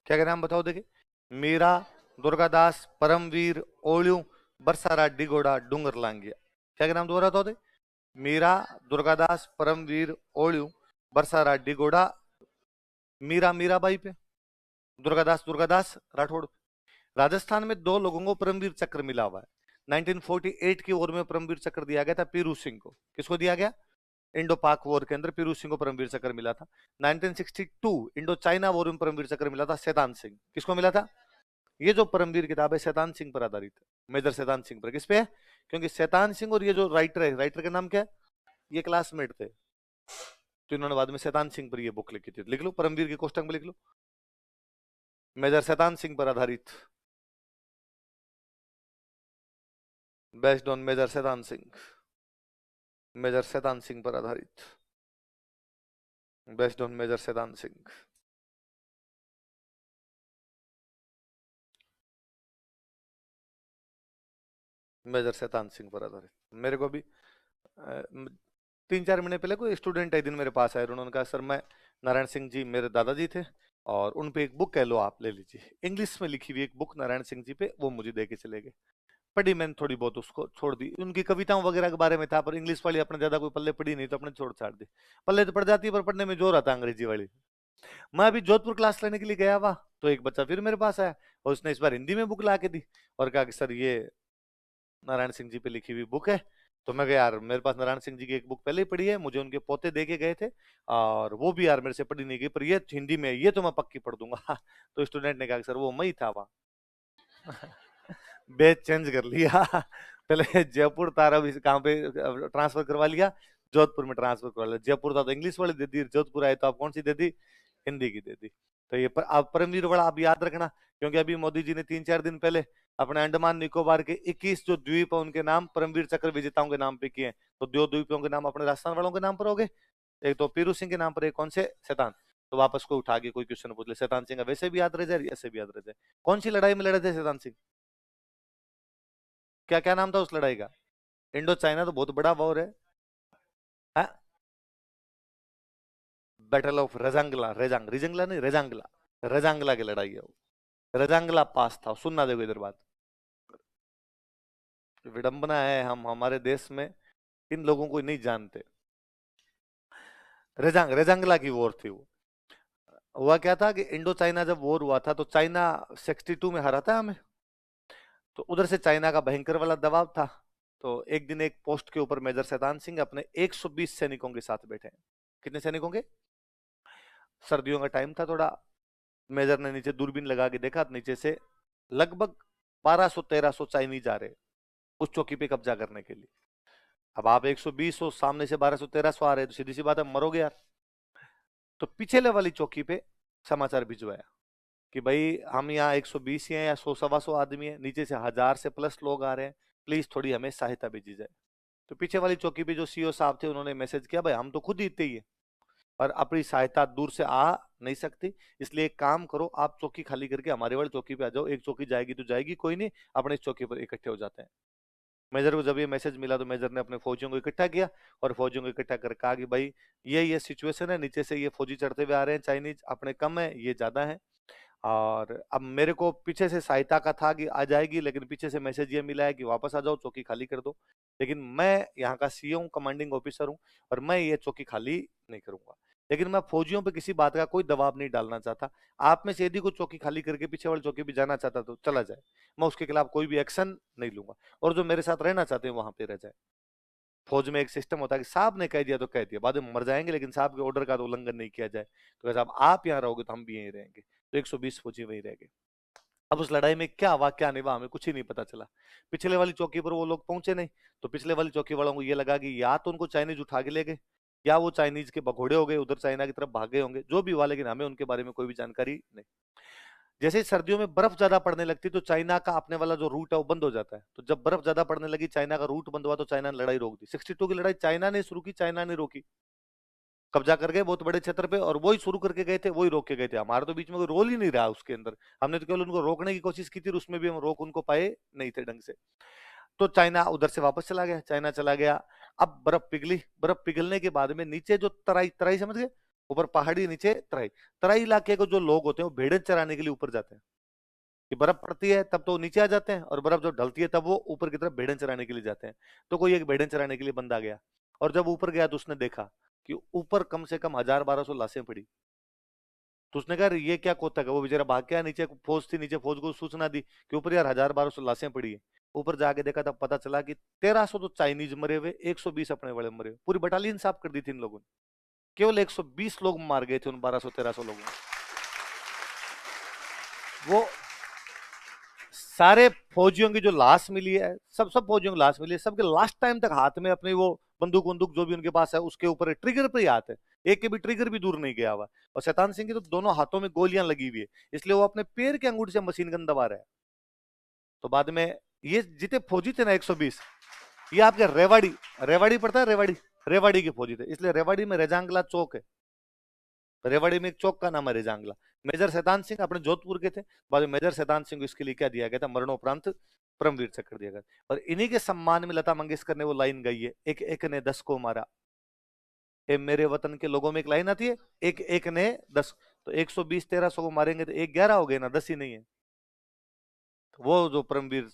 क्या क्या नाम बताओ देखिए। मीरा, दुर्गादास, परमवीर, ओळ्यू, बरसारा, डिगोड़ा, डूंगर लांगिया। क्या क्या नाम दोबारा बताओ दे। मीरा, दुर्गादास, परमवीर, ओळ्यू, बरसारा, डिगोड़ा। मीरा मीराबाई पे, दुर्गादास दुर्गादास राठौड़। राजस्थान में दो लोगों को परमवीर चक्र मिला हुआ है। 1948 की वॉर में परमवीर चक्र दिया गया था पीरू सिंह को। किसको दिया गया? इंडो पाक वॉर के अंदर पीरू सिंह को परमवीर चक्र मिला था। 1962 इंडो चाइना वॉर में परमवीर चक्र मिला था शैतान सिंह। किसको मिला था? ये जो परमवीर किताब है शैतान सिंह पर आधारित है, मेजर शैतान सिंह पर। किस पे है? क्योंकि शैतान सिंह और ये जो राइटर है, राइटर का नाम क्या है? ये क्लासमेट थे, तो इन्होंने बाद में शैतान सिंह पर ये बुक लिखी थी। लिख लो, परमवीर के कोष्टक में लिख लो, मेजर शैतान सिंह पर आधारित, based on major Shaitan Singh, major Shaitan Singh पर आधारित, based on major Shaitan Singh. Major Shaitan Singh पर आधारित। मेरे को भी 3-4 महीने पहले कोई स्टूडेंट एक दिन मेरे पास आया, उन्होंने कहा सर मैं, नारायण सिंह जी मेरे दादाजी थे और उन पे एक बुक कह लो आप ले लीजिए, इंग्लिश में लिखी हुई एक बुक नारायण सिंह जी पे, वो मुझे दे के चले गए। पढ़ी मैंने थोड़ी बहुत, उसको छोड़ दी। उनकी कविताओं वगैरह के बारे में था, पर इंग्लिश वाली अपने ज्यादा कोई पल्ले पड़ी नहीं, तो अपने छोड़ छाड़ दी। पल्ले तो पड़ जाती है पर पढ़ने में जोर आता अंग्रेजी वाली। मैं अभी जोधपुर क्लास लेने के लिए गया हुआ, तो एक बच्चा फिर मेरे पास आया और उसने इस बार हिंदी में बुक ला के दी और कहा कि सर ये नारायण सिंह जी पे लिखी हुई बुक है। तो मैं कहा यार मेरे पास नारायण सिंह जी की एक बुक पहले ही पड़ी है, मुझे उनके पोते दे के गए थे और वो भी यार मेरे से पढ़ी नहीं गई, पर ये हिंदी में ये तो मैं पक्की पढ़ दूंगा। तो स्टूडेंट ने कहा सर वो मैं ही था वहां। बेच चेंज कर लिया। पहले जयपुर था, अब कहाँ पे ट्रांसफर करवा लिया? जोधपुर में ट्रांसफर करवा लिया। जयपुर था तो इंग्लिश वाली दे दी, जोधपुर आए तो आप कौन सी दे दी? हिंदी की दे दी। तो ये आप परमवीर वाला आप याद रखना, क्योंकि अभी मोदी जी ने 3-4 दिन पहले अपने अंडमान निकोबार के 21 जो द्वीप है उनके नाम परमवीर चक्र विजेताओं के नाम पे किए हैं। तो 2 द्वीपों के नाम अपने राजस्थान वालों के नाम पर हो गए, एक तो पीरू सिंह के नाम पर, एक कौन से? शैतान। तो वापस को उठा के कोई क्वेश्चन पूछ ले, शैतान सिंह वैसे भी याद रह जाए, ऐसे भी याद रह जाए। कौन सी लड़ाई में लड़े थे शैतान सिंह? क्या क्या नाम था उस लड़ाई का? इंडो चाइना तो बहुत बड़ा वॉर है। बैटल ऑफ रजांगला, रेजांग, रिजंगला नहीं, रेजांगला, रजांगला की लड़ाई है वो। रजांगला पास था। सुनना देखो इधर बात, विडंबना है हम हमारे देश में इन लोगों को नहीं जानते। रेजांगला की वॉर थी वो। हुआ क्या था कि इंडो चाइना जब वॉर हुआ था तो चाइना 62 में हारा था हमें, तो उधर से चाइना का भयंकर वाला दबाव था। तो एक दिन एक पोस्ट के ऊपर मेजर शैतान सिंह अपने 120 सैनिकों के साथ बैठे हैं। कितने सैनिकों के? सर्दियों का टाइम था थोड़ा, मेजर ने नीचे दूरबीन लगा के देखा, नीचे से लगभग 1200-1300 चाइनीज आ रहे उस चौकी पे कब्जा करने के लिए। अब आप 120 हो, सामने से 1200-1300 आ रहे, तो सीधी सी बात है मरोगे यार। तो पिछले वाली चौकी पे समाचार भिजवाया कि भाई हम यहाँ 120 ही हैं या 100-125 आदमी है, नीचे से 1000 से प्लस लोग आ रहे हैं, प्लीज थोड़ी हमें सहायता भेजी जाए। तो पीछे वाली चौकी पे जो सीओ साहब थे उन्होंने मैसेज किया, भाई हम तो खुद ही इतने ही है और अपनी सहायता दूर से आ नहीं सकती, इसलिए एक काम करो आप चौकी खाली करके हमारे वाली चौकी पे आ जाओ, एक चौकी जाएगी तो जाएगी, कोई नहीं, अपने इस चौकी पर इकट्ठे हो जाते हैं। मेजर को जब ये मैसेज मिला तो मेजर ने अपने फौजियों को इकट्ठा किया और फौजियों को इकट्ठा कर कहा कि भाई ये सिचुएशन है, नीचे से ये फौजी चढ़ते हुए आ रहे हैं, चाइनीज अपने कम है, ये ज्यादा है, और अब मेरे को पीछे से सहायता का था कि आ जाएगी, लेकिन पीछे से मैसेज ये मिला है कि वापस आ जाओ, चौकी खाली कर दो। लेकिन मैं यहाँ का सीओ हूँ, कमांडिंग ऑफिसर हूँ और मैं ये चौकी खाली नहीं करूंगा, लेकिन मैं फौजियों पे किसी बात का कोई दबाव नहीं डालना चाहता। आप में से यदि कोई चौकी खाली करके पीछे वाली चौकी भी जाना चाहता तो चला जाए, मैं उसके खिलाफ कोई भी एक्शन नहीं लूंगा, और जो मेरे साथ रहना चाहते हैं वहां पे रह जाए। फौज में एक सिस्टम होता है कि साहब ने कह दिया तो कह दिया, बाद में मर जाएंगे लेकिन साहब के ऑर्डर का तो उल्लंघन नहीं किया जाए, तो साहब आप यहाँ रहोगे तो हम भी यहीं रहेंगे। तो 120 फौजी वहीं रह गए। अब उस लड़ाई में क्या हुआ क्या नहीं हुआ हमें कुछ ही नहीं पता चला। पिछले वाली चौकी पर वो लोग पहुंचे नहीं, तो पिछले वाली चौकी वालों को ये लगा कि या तो उनको चाइनीज उठा के ले गए या वो चाइनीज के भगोड़े हो गए, उधर चाइना की तरफ भागे होंगे, जो भी हुआ, लेकिन हमें उनके बारे में कोई भी जानकारी नहीं। जैसे ही सर्दियों में बर्फ ज्यादा पड़ने लगती तो चाइना का अपने वाला जो रूट है वो बंद हो जाता है, तो जब बर्फ ज्यादा पड़ने लगी चाइना का रूट बंद हुआ तो चाइना ने लड़ाई रोक दी। 62 की लड़ाई चाइना ने शुरू की, चाइना ने रोकी, कब्जा कर गए बहुत बड़े क्षेत्र पे, और वही शुरू करके गए थे वही रोक के गए थे, हमारे तो बीच में कोई रोल ही नहीं रहा उसके अंदर, हमने तो केवल उनको रोकने की कोशिश की थी और उसमें भी हम रोक उनको पाए नहीं थे ढंग से। तो चाइना उधर से वापस चला गया, चाइना चला गया। अब बर्फ पिघली, बर्फ पिघलने के बाद में नीचे जो तराई, तराई समझ गए, ऊपर पहाड़ी, नीचे तराई। तराई इलाके को जो लोग होते हैं वो भेड़ें चराने के लिए ऊपर जाते हैं, कि बर्फ पड़ती है तब तो वो नीचे आ जाते हैं, और बर्फ जब ढलती है तब वो ऊपर की तरफ भेड़ें चराने के लिए जाते हैं। तो कोई एक भेड़ें चराने के लिए बंदा गया, और जब ऊपर गया तो उसने देखा कि ऊपर कम से कम 1000-1200 लाशें पड़ी। तो उसने कहा, "अरे ये क्या कोतक है?" वो बेचारा भाग गया नीचे, फौज थी नीचे, फौज को सूचना दी कि ऊपर यार 1000-1200 लाशें पड़ी है। ऊपर जाके देखा तब पता चला कि 1300 तो चाइनीज मरे हुए, 120 अपने वाले मरे हुए। पूरी बटालियन साफ कर दी थी इन लोगों ने, केवल 120 लोग मार गए थे उन 1200-1300 लोगों में। वो सारे फौजियों की जो लाश मिली है, सब सब फौजियों की लाश मिली है, सबके लास्ट टाइम तक हाथ में अपनी वो बंदूक बंदूक जो भी उनके पास है उसके ऊपर ट्रिगर पे ही हाथ है, एक के भी ट्रिगर भी दूर नहीं गया हुआ। और शैतान सिंह की तो दोनों हाथों में गोलियां लगी हुई है, इसलिए वो अपने पैर के अंगूठे से मशीन गन दबा रहा है। तो बाद में ये जितने फौजी थे ना 120, ये आपके रेवाड़ी, रेवाड़ी पड़ता है, रेवाड़ी, रेवाड़ी के फौजी थे, इसलिए रेवाड़ी में रेजांगला चौक है, रेवाड़ी में एक चौक का नाम है रेजांगला। मेजर शैतान सिंह अपने जोधपुर के थे, बाद में मेजर शैतान सिंह को इसके लिए क्या दिया गया था, मरणोपरांत परमवीर चक्र दिया गया। और इन्हीं के सम्मान में लता मंगेशकर ने वो लाइन गाई है, एक एक ने 10 को मारा। ए मेरे वतन के लोगों में एक लाइन आती है, एक एक ने 10, तो 120 1300 को मारेंगे तो एक 11 हो गए ना, 10 ही नहीं है। तो वो जो परमवीर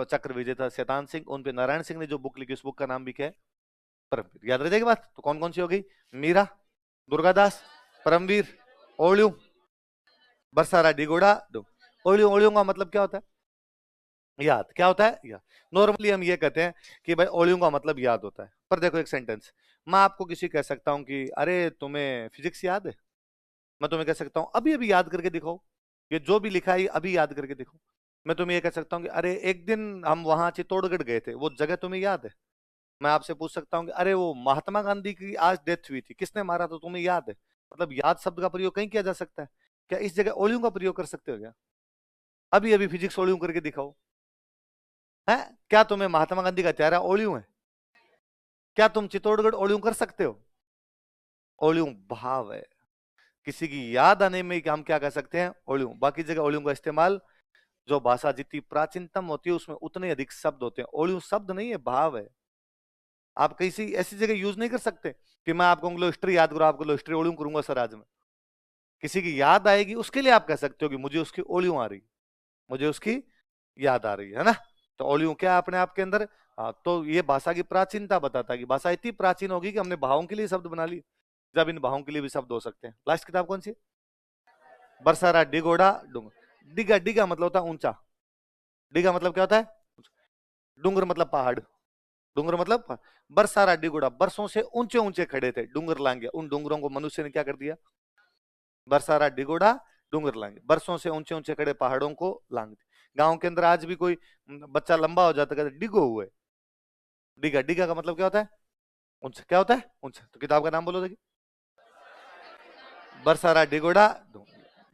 चक्र विजेता शैतान सिंह, उन पे नारायण सिंह ने जो बुक लिखी, उस बुक का नाम भी क्या है, परमवीर। याद रह जाएगी बात। तो कौन कौन सी हो गई, मीरा, दुर्गादास, परमवीर, ओलियो, बरसारा, डिगोड़ा, ओलियो। ओलियो का मतलब क्या होता है, याद। क्या होता है, याद। नॉर्मली हम ये कहते हैं कि भाई ओलियो का मतलब याद होता है, पर देखो एक सेंटेंस, मैं आपको किसी कह सकता हूं कि अरे तुम्हें फिजिक्स याद है, मैं तुम्हें कह सकता हूं अभी अभी याद करके दिखाओ, ये जो भी लिखा है ये अभी याद करके दिखाओ। मैं तुम्हें ये कह सकता हूँ कि अरे एक दिन हम वहां चित्तौड़गढ़ गए थे, वो जगह तुम्हें याद है। मैं आपसे पूछ सकता हूँ कि अरे वो महात्मा गांधी की आज डेथ हुई थी, किसने मारा था, तुम्हें याद है। मतलब याद शब्द का प्रयोग कहीं किया जा सकता है क्या, इस जगह ओलियो का प्रयोग कर सकते हो क्या, अभी अभी फिजिक्स ओलियो करके दिखाओ। है, क्या तुम्हें महात्मा गांधी का चेहरा ओलियो है, क्या तुम चित्तौड़गढ़ ओलियो कर सकते हो। ओलियो भाव है, किसी की याद आने में हम क्या कह सकते हैं, ओलियो। बाकी जगह ओलियो का इस्तेमाल, जो भाषा जितनी प्राचीनतम होती है उसमें उतने अधिक शब्द होते हैं, ओलियो शब्द नहीं है, भाव है। आप किसी ऐसी जगह यूज नहीं कर सकते कि मैं आपको अंग्लो हिस्ट्री याद करूं, आपको हिस्ट्री ओलियो करूंगा सर आज में। किसी की याद आएगी उसके लिए आप कह सकते हो कि मुझे उसकी ओलियो आ रही, मुझे उसकी याद आ रही है ना। तो ओलियो क्या है अपने आप के अंदर। हाँ, तो ये भाषा की प्राचीनता बताता है कि भाषा इतनी प्राचीन होगी कि हमने भावों के लिए शब्द बना लिए, जब इन भावों के लिए भी शब्द हो सकते हैं। लास्ट किताब कौन सी है, बरसारा, डिगोड़ा, डूंगर। डिगा, डिगा मतलब होता है ऊंचा, डिगा मतलब क्या होता है, डूंगर मतलब पहाड़, डूंगर मतलब बरसारा डिगोड़ा, बरसों से ऊंचे ऊंचे खड़े थे, डूंगर लांगे, उन डूंगरों को मनुष्य ने क्या कर दिया, बरसारा डिगोड़ा, डूंगर लांगे, बरसों से ऊंचे ऊंचे खड़े पहाड़ों को लांग दी। गांव के अंदर आज भी कोई बच्चा लंबा हो जाता है, डिगो हुए। डिगा, डिगा का मतलब क्या होता है, ऊंचा। क्या होता है, ऊंचा। तो किताब का नाम बोलो देखिए, बरसारा डिगोड़ा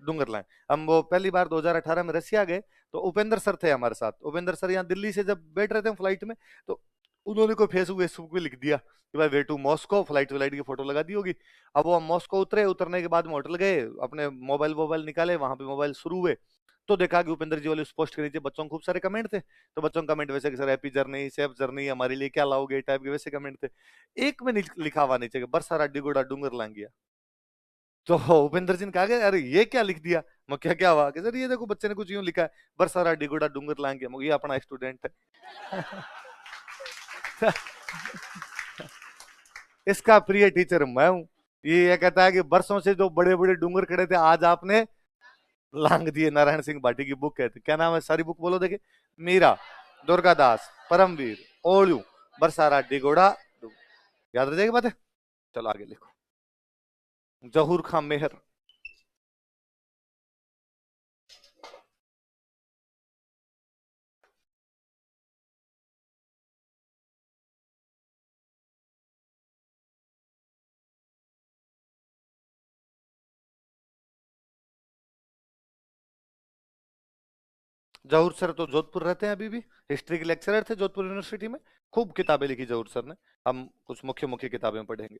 डूंगर लाइन। हम वो पहली बार 2018 में रसिया गए, तो उपेंद्र सर थे हमारे साथ। उपेंद्र सर यहाँ दिल्ली से जब बैठ रहे थे फ्लाइट में, तो उन्होंने कोई फेसबुक पे लिख दिया कि भाई वे टू मॉस्को, फ्लाइट की फोटो लगा दी होगी। अब वो हम मॉस्को उतरे, उतरने के बाद में होटल गए, अपने मोबाइल निकाले, वहां पे मोबाइल शुरू हुए, तो देखा कि उपेंद्र जी वाले उस पोस्ट के नीचे बच्चों को खूब सारे कमेंट थे। तो बच्चों के कमेंट वैसे कि sir happy journey, safe journey, हमारे लिए क्या लाओगे टाइप के वैसे कमेंट थे। एक में लिखा हुआ नीचे बरसारा डिगोड़ा डूंगर लांगिया। तो उपेंद्र जी ने कहा कि अरे ये क्या लिख दिया। मैं क्या क्या हुआ कि सर ये देखो बच्चे ने कुछ यूं लिखा है, बरसारा डिगोड़ा डूंगर लांगिया। ये अपना स्टूडेंट है। इसका प्रिय टीचर मैं हूं। ये कहता है कि बरसों से जो बड़े बड़े डूंगर खड़े थे आज आपने लांग दिए। नारायण सिंह भाटी की बुक कहते, क्या नाम है सारी बुक बोलो देखिए, मीरा, दुर्गादास, परमवीर, ओलू, बरसारा डिगोड़ा। याद रह जाएगी बात है। चलो आगे लिखो, जहूर खां मेहर। जहूर सर तो जोधपुर रहते हैं अभी भी, हिस्ट्री के लेक्चरर थे जोधपुर यूनिवर्सिटी में। खूब किताबें लिखी जहूर सर ने, हम कुछ मुख्य मुख्य किताबें पढ़ेंगे।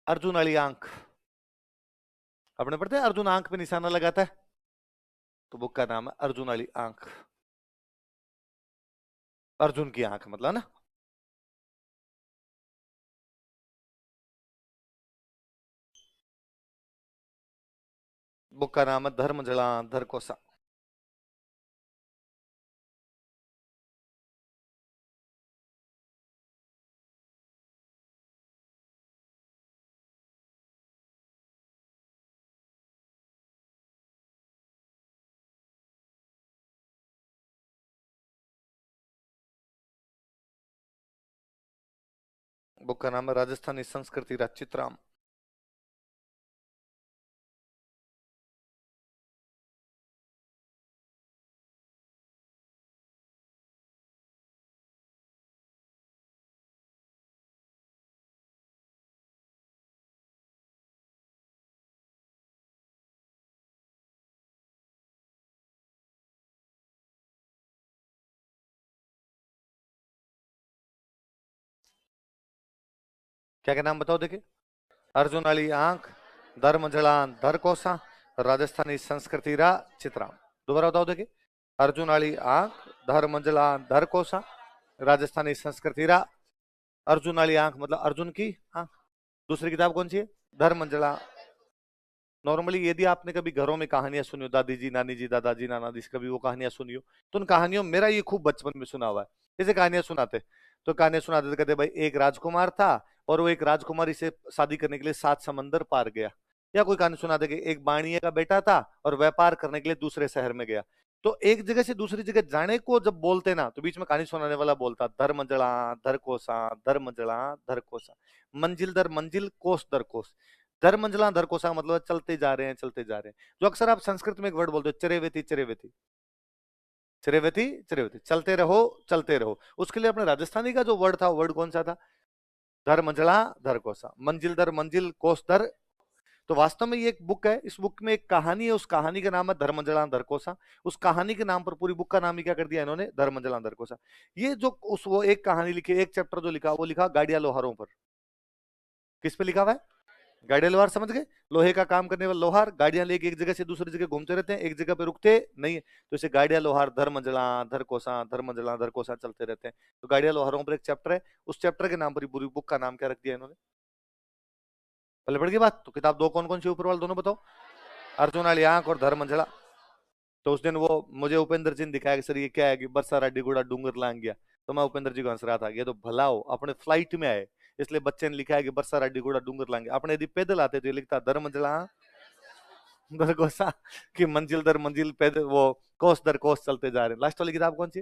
अर्जुन वाली आंख, अपने पढ़ते हैं अर्जुन आंख पे निशाना लगाता है, तो बुक का नाम है अर्जुन वाली आंख। अर्जुन की आंख मतलब ना। बुक का नाम है धर्म जला धर कोसा। बुक का नाम है राजस्थानी संस्कृति चित्राम। क्या क्या नाम बताओ देखिए। अर्जुन वाली आंख, धर्म जलान धर कोसा, राजस्थानी संस्कृति चित्राम। दोबारा बताओ देखिए। अर्जुन वाली आंख, धर्म जलान धर कोसा, राजस्थानी संस्कृति अर्जुन वाली आंख मतलब अर्जुन की आंख। दूसरी किताब कौन सी है? धर्म जला। नॉर्मली यदि आपने कभी घरों में कहानियां सुनी हो, दादी जी, नानी जी, दादाजी, नाना जी, कभी वो कहानियां सुनी हो, तो उन कहानियों मेरा ये खूब बचपन में सुना हुआ है। जैसे कहानियां सुनाते, तो कहानियां सुनाते थे, कहते भाई एक राजकुमार था और वो एक राजकुमारी से शादी करने के लिए 7 समंदर पार गया। या कोई कहानी सुनाते कि एक बाणिये का बेटा था और व्यापार करने के लिए दूसरे शहर में गया। तो एक जगह से दूसरी जगह जाने को जब बोलते ना, तो बीच में कहानी सुनाने वाला बोलता धर्म जला धर कोसा, धर्म जला धर कोसा, मंजिल दर मंजिल, कोस दर कोस। धर मंजिला धर कोसा मतलब है चलते जा रहे हैं, चलते जा रहे हैं। जो अक्सर आप संस्कृत में एक वर्ड बोलते हो, चरेवेति चरेवेति, चरेवेति चरेवेति, चलते रहो चलते रहो। उसके लिए अपने राजस्थानी का जो वर्ड था, वर्ड कौन सा था? धर मंजिला धर कोसा, मंजिल दर मंजिल, कोस दर। तो वास्तव में ये एक बुक है, इस बुक में एक कहानी है, उस कहानी का नाम है धर्मजला धरकोसा। उस कहानी के नाम पर पूरी बुक का नाम ही क्या कर दिया इन्होंने? धर्मजला धरकोसा। ये जो उस वो एक कहानी लिखी, एक चैप्टर जो लिखा, वो लिखा गाड़िया लोहारों पर। किस पे लिखा हुआ है? गाड़िया लोहार, समझ गए? लोहे का काम करने वाले लोहार गाड़ियां लेके एक जगह से दूसरी जगह घूमते रहते हैं, एक जगह पे रुकते नहीं है। तो इसे गाड़िया लोहार धर्मजला धरकोसा, धर्मजला धरकोसा चलते रहते हैं। तो गाड़िया लोहारों पर एक चैप्टर है, उस चैप्टर के नाम पर पूरी बुक का नाम क्या रख दिया इन्होंने? पहले पढ़ की बात। तो किताब दो कौन कौन सी ऊपर वाले दोनों बताओ? अर्जुन वाली आंख और धर्म मंझला। तो उस दिन वो मुझे उपेंद्र जी ने दिखाया कि सर ये क्या है, कि बरसा रेड्डी गुड़ा डूंगर लांग गया। तो मैं उपेंद्र जी को हंस रहा था, ये तो भला हो अपने फ्लाइट में आए, इसलिए बच्चे ने लिखा है कि बरसा रेड्डी गुड़ा डूंगर लांगे। अपने यदि पैदल आते तो ये लिखता धर्म मंझला दर कोसा, कि मंजिल दर मंजिल पैदल, वो कोस दर कोस चलते जा रहे हैं। लास्ट वाली किताब कौन सी?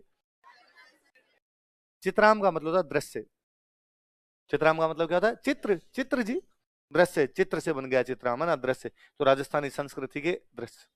चित्राम का मतलब था दृश्य। चित्राम का मतलब क्या होता है? चित्र, चित्र जी, दृश्य, चित्र से बन गया चित्राम, है ना, दृश्य। तो राजस्थानी संस्कृति के दृश्य,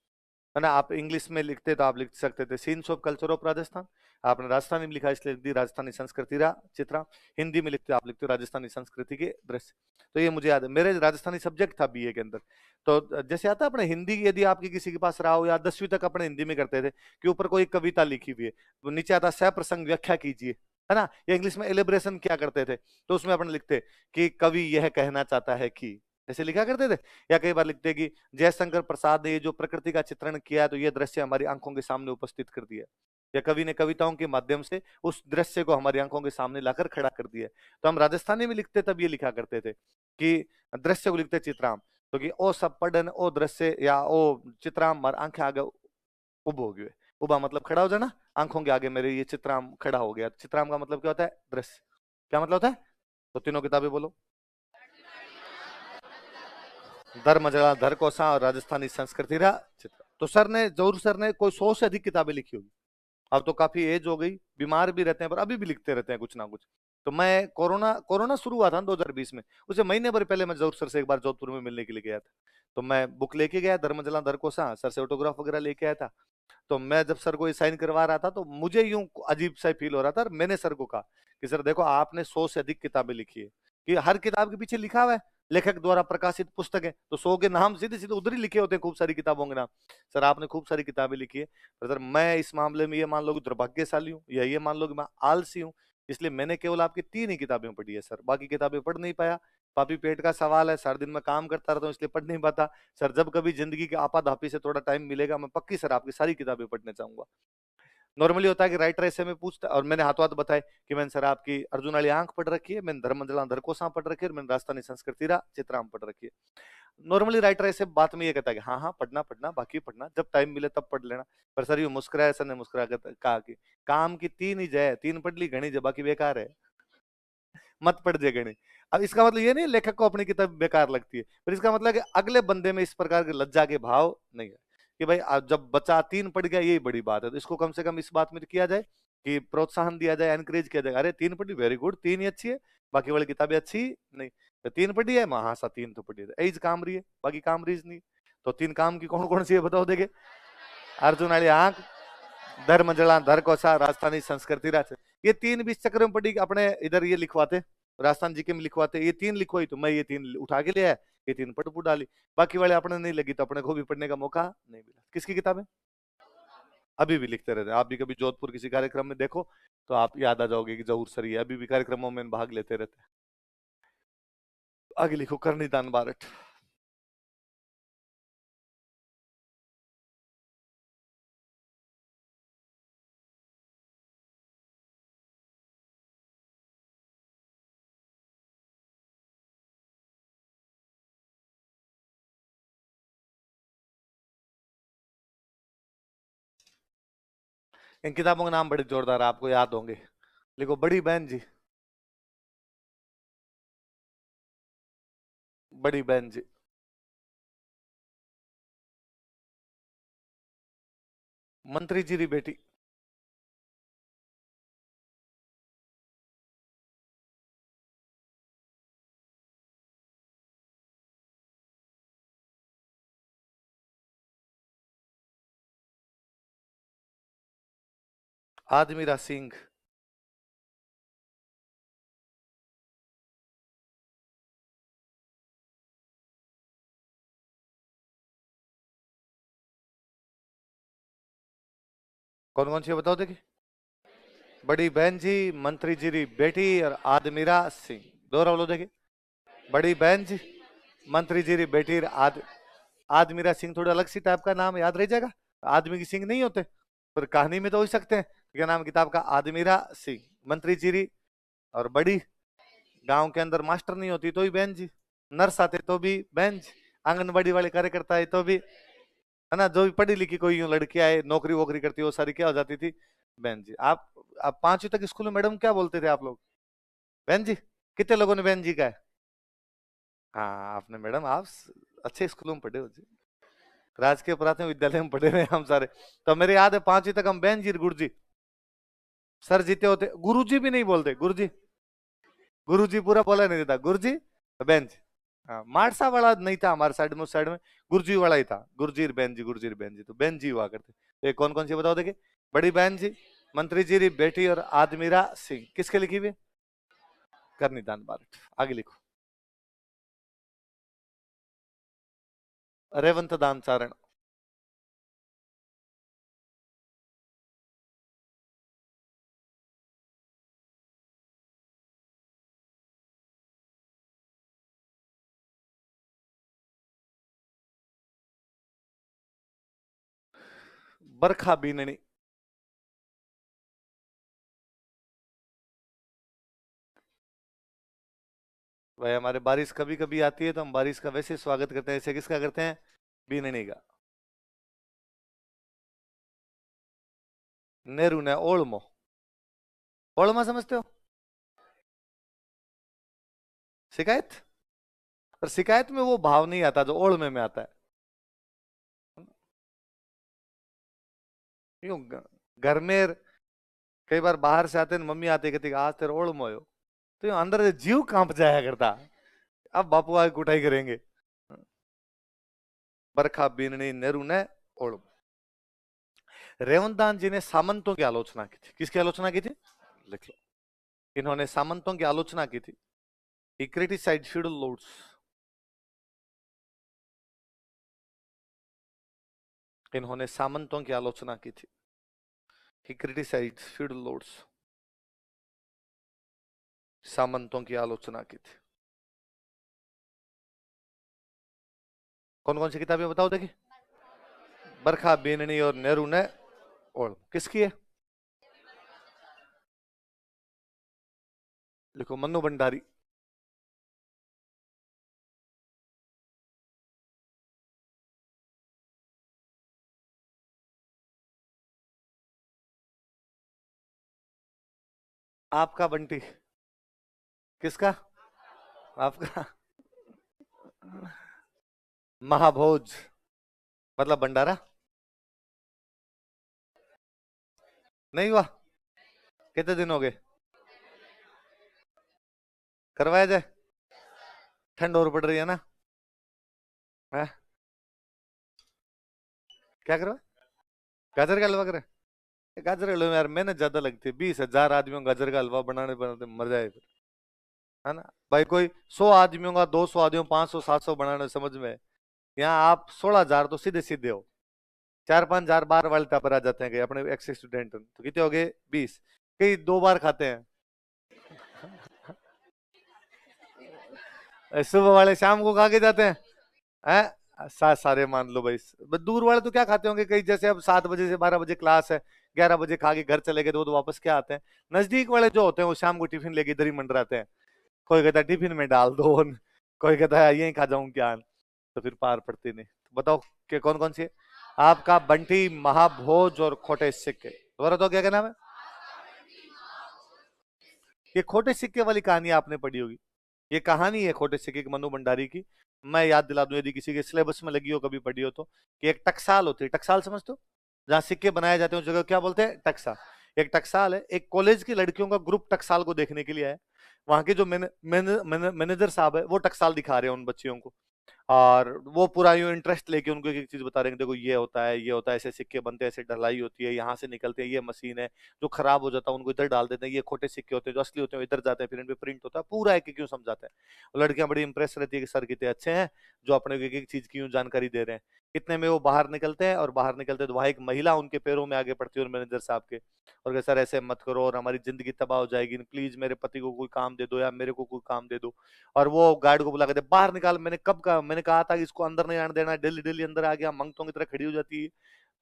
है ना। आप इंग्लिश में लिखते तो आप लिख सकते थे scenes of culture of Rajasthan. आपने राजस्थानी में लिखा इसलिए लिख दी राजस्थानी संस्कृति चित्रा। हिंदी में लिखते आप लिखते हो राजस्थानी संस्कृति के दृश्य। तो ये मुझे याद है, मेरे राजस्थानी सब्जेक्ट था बीए के अंदर। तो जैसे आता अपने हिंदी, यदि आपकी किसी के पास रहा हो, या 10वीं तक अपने हिंदी में करते थे कि ऊपर कोई कविता लिखी हुई है, तो नीचे आता सह प्रसंग व्याख्या कीजिए, है ना। या इंग्लिश में एलिब्रेशन क्या करते थे, तो उसमें अपन लिखते कि कवि यह कहना चाहता है कि, ऐसे लिखा करते थे। या कई बार लिखते कि जयशंकर प्रसाद ने ये जो प्रकृति का चित्रण किया है, तो ये दृश्य हमारी आंखों के सामने उपस्थित कर दिया, या कवि ने कविताओं के माध्यम से उस दृश्य को हमारी आंखों के सामने लाकर खड़ा कर दिया। तो हम राजस्थानी में लिखते तब ये लिखा करते थे कि दृश्य को लिखते चित्राम, तो कि ओ सब पढ़न ओ दृश्य, या ओ चित्राम मार आंखें आगे उब हो गए। उबा मतलब खड़ा हो जाना, आंखों के आगे मेरे ये चित्राम खड़ा हो गया। चित्राम का मतलब क्या होता है? दृश्य। क्या मतलब होता है? तो तीनों किताबें बोलो। धर्म जला धर कोसा और राजस्थानी संस्कृति चित्र। तो सर ने जरूर, सर ने कोई 100 से अधिक किताबें लिखी होगी। अब तो काफी एज हो गई, बीमार भी रहते हैं, पर अभी भी लिखते रहते हैं कुछ ना कुछ। तो मैं कोरोना कोरोना शुरू हुआ था 2020 में, उसे महीने भर पहले मैं जरूर सर से एक बार जोधपुर में मिलने के लिए गया था। तो मैं बुक लेके गया धर्मजला धर कोसा, सर से ऑटोग्राफ वगैरह लेके आया था। तो मैं जब सर को साइन करवा रहा था, तो मुझे यूं अजीब सा फील हो रहा था। मैंने सर को कहा कि सर देखो, आपने 100 से अधिक किताबें लिखी है, कि हर किताब के पीछे लिखा हुआ है लेखक द्वारा प्रकाशित पुस्तक है, तो 100 के नाम सीधे सीधे उधर ही लिखे होते हैं, खूब सारी किताबों के नाम। सर आपने खूब सारी किताबें लिखी है, पर सर मैं इस मामले में ये मान लो कि दुर्भाग्यशाली हूँ, या ये मान लो कि मैं आलसी हूँ, इसलिए मैंने केवल आपकी 3 ही किताबें पढ़ी है सर, बाकी किताबें पढ़ नहीं पाया। पापी पेट का सवाल है, सारा दिन मैं काम करता रहता हूँ, इसलिए पढ़ नहीं पाता। सर जब कभी जिंदगी के आपाधापी से थोड़ा टाइम मिलेगा, मैं पक्की सर आपकी सारी किताबें पढ़ने चाहूंगा। नॉर्मली होता है कि राइटर ऐसे में पूछता, और मैंने हाथों हाथ बताया कि मैंने सर आपकी अर्जुन वाली आंख पढ़ रखी है, मैंने धर्मजला धरकोसा पढ़ रखी है, और मैंने राजस्थानी संस्कृति चित्राम पढ़ रखी है। नॉर्मली राइटर ऐसे बात में ये कहता है कि हाँ हाँ पढ़ना पढ़ना, बाकी पढ़ना, जब टाइम मिले तब पढ़ लेना। पर सर ये मुस्कुराया, सर ने मुस्कुरा कर कहा कि काम की तीन ही जय, तीन पढ़ ली घनी जय, बाकी बेकार है, मत पढ़ जे घनी। अब इसका मतलब ये नहीं लेखक को अपनी किताब बेकार लगती है, पर इसका मतलब कि अगले बंदे में इस प्रकार के लज्जा के भाव नहीं है कि भाई जब बच्चा तीन पढ़ गया यही बड़ी बात है, तो इसको कम से कम इस बात में किया जाए कि प्रोत्साहन दिया जाए, एनकरेज किया जाए, अरे तीन पढ़ी वेरी गुड, तीन ही अच्छी है, बाकी वाली किताबें अच्छी नहीं, तो तीन पढ़ी है हाँ सा तीन तो पढ़ी है, एज काम रही है, बाकी काम रीज नहीं। तो तीन काम की कौन कौन सी है बताओ देखे? अर्जुन वाली आंख, धर्मजला धरकोसा, राजस्थानी संस्कृति राज, ये तीन 20 चक्र में पढ़ी, अपने इधर ये लिखवाते राजस्थान जी के में लिखवाते, ये तीन लिखवाई तो मैं ये तीन उठा के ले आया, ये तीन पटपू डाली, बाकी वाले अपने नहीं लगी तो अपने को भी पढ़ने का मौका नहीं मिला। किसकी किताब है? अभी भी लिखते रहते हैं। आप भी कभी जोधपुर किसी कार्यक्रम में देखो तो आप याद आ जाओगे कि जहूर सर ये अभी भी कार्यक्रमों में भाग लेते रहते हैं। आगे लिखो, करनीदान बारठ। इन किताबों के नाम बड़े जोरदार आपको याद होंगे। लिखो, बड़ी बहन जी, बड़ी बहन जी, मंत्री जी री बेटी, आदमीरा सिंह, कौन कौन सी है बताओ देखिए? बड़ी बहन जी, मंत्री जी री बेटी और आदमीरा सिंह। दोहरा बोलो देखिए, बड़ी बहन जी, मंत्री जी री बेटी और आदमीरा सिंह। थोड़ा अलग सी टाइप का नाम याद रह जाएगा, आदमी की सिंह नहीं होते पर कहानी में तो हो ही सकते हैं। क्या नाम किताब का? आदमीरा सिंह, मंत्री जी री, और बड़ी, गांव के अंदर मास्टर नहीं होती तो भी बहन जी, नर्स आते तो भी बहन जी, आंगनबाड़ी वाले कार्यकर्ता है तो भी, है ना, जो भी पढ़ी लिखी कोई यूं लड़की आए नौकरी वोकरी करती वो सारी क्या हो जाती थी? बहन जी। आप 5वीं तक स्कूल में मैडम क्या बोलते थे आप लोग? बहन जी। कितने लोगों ने बहन जी का है? हाँ आपने मैडम, आप अच्छे स्कूलों में पढ़े हो जी, राजकीय प्राथमिक विद्यालय में पढ़े रहे हम सारे। तो मेरे याद है 5वीं तक हम बहन जी गुरु जी, सर जीते होते गुरु जी भी नहीं बोलते, गुरु जी, गुरु जी पूरा बोला नहीं देता, गुरु जी बहन जी। हाँ, मारसा वाला नहीं था हमारे साइड में, उस साइड में गुरुजी वाला ही था, गुरुजीर बहन जी, गुरुजीर बहन जी, तो बहन जी हुआ करते। तो ये कौन कौन सी बताओ देखिए? बड़ी बहन जी, मंत्री जी री बेटी और आदमीरा सिंह। किसके लिखी हुई? करनीदान बारठ। आगे लिखो, रेवंत दान चारण, बरखा बीननी, भाई हमारे बारिश कभी कभी आती है तो हम बारिश का वैसे स्वागत करते हैं, ऐसे किसका करते हैं? बीननी का। नेहरू ने ओल्मो, ओल्मा समझते हो? शिकायत, पर शिकायत में वो भाव नहीं आता जो ओल्मे में आता है। यूं घर में कई बार बाहर से आते हैं, मम्मी आती कहती आज तेरा ओल्मो हो, तो यूं अंदर से जीव कांप जाया करता, अब बापू आगे कुटाई करेंगे। बरखा बीननी, नेहरू ने ओल्मो। रेवंतदान जी ने सामंतों की आलोचना की थी। किसकी आलोचना की थी? लिख लो, इन्होंने सामंतों की आलोचना की थी। He criticized feudal lords. इन्होंने सामंतों की आलोचना की थी। He criticized feudal lords. सामंतों की आलोचना की थी। कौन कौन सी किताबें बताओ देखिए? बरखा बीननी और नेहरू ने ओल्मो। किसकी है? लिखो मन्नू भंडारी। आपका बंटी। किसका? आपका। महाभोज मतलब भंडारा। नहीं हुआ? कितने दिन हो गए? करवाया जाए? ठंड और पड़ रही है ना? है? क्या करवा? गाजर का हलवा करे? गाजर के हलवे में यार मेहनत ज्यादा लगती है, 20,000 आदमियों का गाजर का हलवा बनाने बनाते मर जाए फिर। है ना भाई? कोई 100 आदमियों का, 200 आदमियों, 500 700 बनाने समझ में है। यहाँ आप 16,000 तो सीधे सीधे हो। 4-5 हजार बार वाले टापर आ जाते हैं कई अपने एक्स स्टूडेंट, तो कितने हो गए? 20। कई 2 बार खाते हैं। सुबह वाले शाम को खा के जाते हैं। सारे मान लो भाई। दूर वाले तो क्या खाते होंगे, कई जैसे अब 7 बजे से 12 बजे क्लास है, 11 बजे खा के घर चले गए तो वो तो वापस क्या आते हैं। नजदीक वाले जो होते हैं वो शाम को टिफिन लेके इधर ही मंडराते हैं। कोई कहता है टिफिन में डाल दो, कोई कहता है यही खा जाऊं क्या, तो फिर पार पड़ती नहीं। तो बताओ कि कौन कौन सी है? आपका बंटी, महाभोज और खोटे सिक्के। दोबारा तो क्या नाम है? ये खोटे सिक्के वाली कहानी आपने पढ़ी होगी। ये कहानी है खोटे सिक्के की, मनु भंडारी की। मैं याद दिला दूं यदि किसी के सिलेबस में लगी हो, कभी पढ़ी हो तो, कि एक टकसाल होती है। टकसाल समझते हो? जहाँ सिक्के बनाए जाते हैं उस जगह क्या बोलते हैं? टकसाल। एक टकसाल है, एक कॉलेज की लड़कियों का ग्रुप टकसाल को देखने के लिए आया। वहां के जो मैनेजर साहब है वो टकसाल दिखा रहे हैं उन बच्चियों को, और वो पूरा यूं इंटरेस्ट लेके उनको एक एक चीज बता रहे हैं, देखो ये होता है, ये होता है, ऐसे सिक्के बनते हैं, ऐसे ढलाई होती है, यहाँ से निकलते हैं, ये मशीन है, जो खराब हो जाता है उनको इधर डाल देते हैं, ये खोटे सिक्के होते हैं, जो असली होते हैं इधर जाते हैं, फिर इन पे प्रिंट होता है, पूरा एक एक क्यों समझाते हैं। लड़कियां बड़ी इंप्रेस रहती है कि सर कितने अच्छे हैं जो अपने एक एक चीज की यूं जानकारी दे रहे हैं। कितने में वो बाहर निकलते हैं, और बाहर निकलते हैं तो वहां एक महिला उनके पैरों में आगे पड़ती है और मैनेजर साहब के, और कहे सर ऐसे मत करो और हमारी जिंदगी तबाह हो जाएगी, प्लीज मेरे पति को कोई काम दे दो या मेरे को कोई काम दे दो। और वो गार्ड को बुला के बाहर निकाल, मैंने कब कहा, मैंने कहा था कि इसको अंदर नहीं आने देना, डेली डेली अंदर आ गया, मंगतों की तरह खड़ी हो जाती है।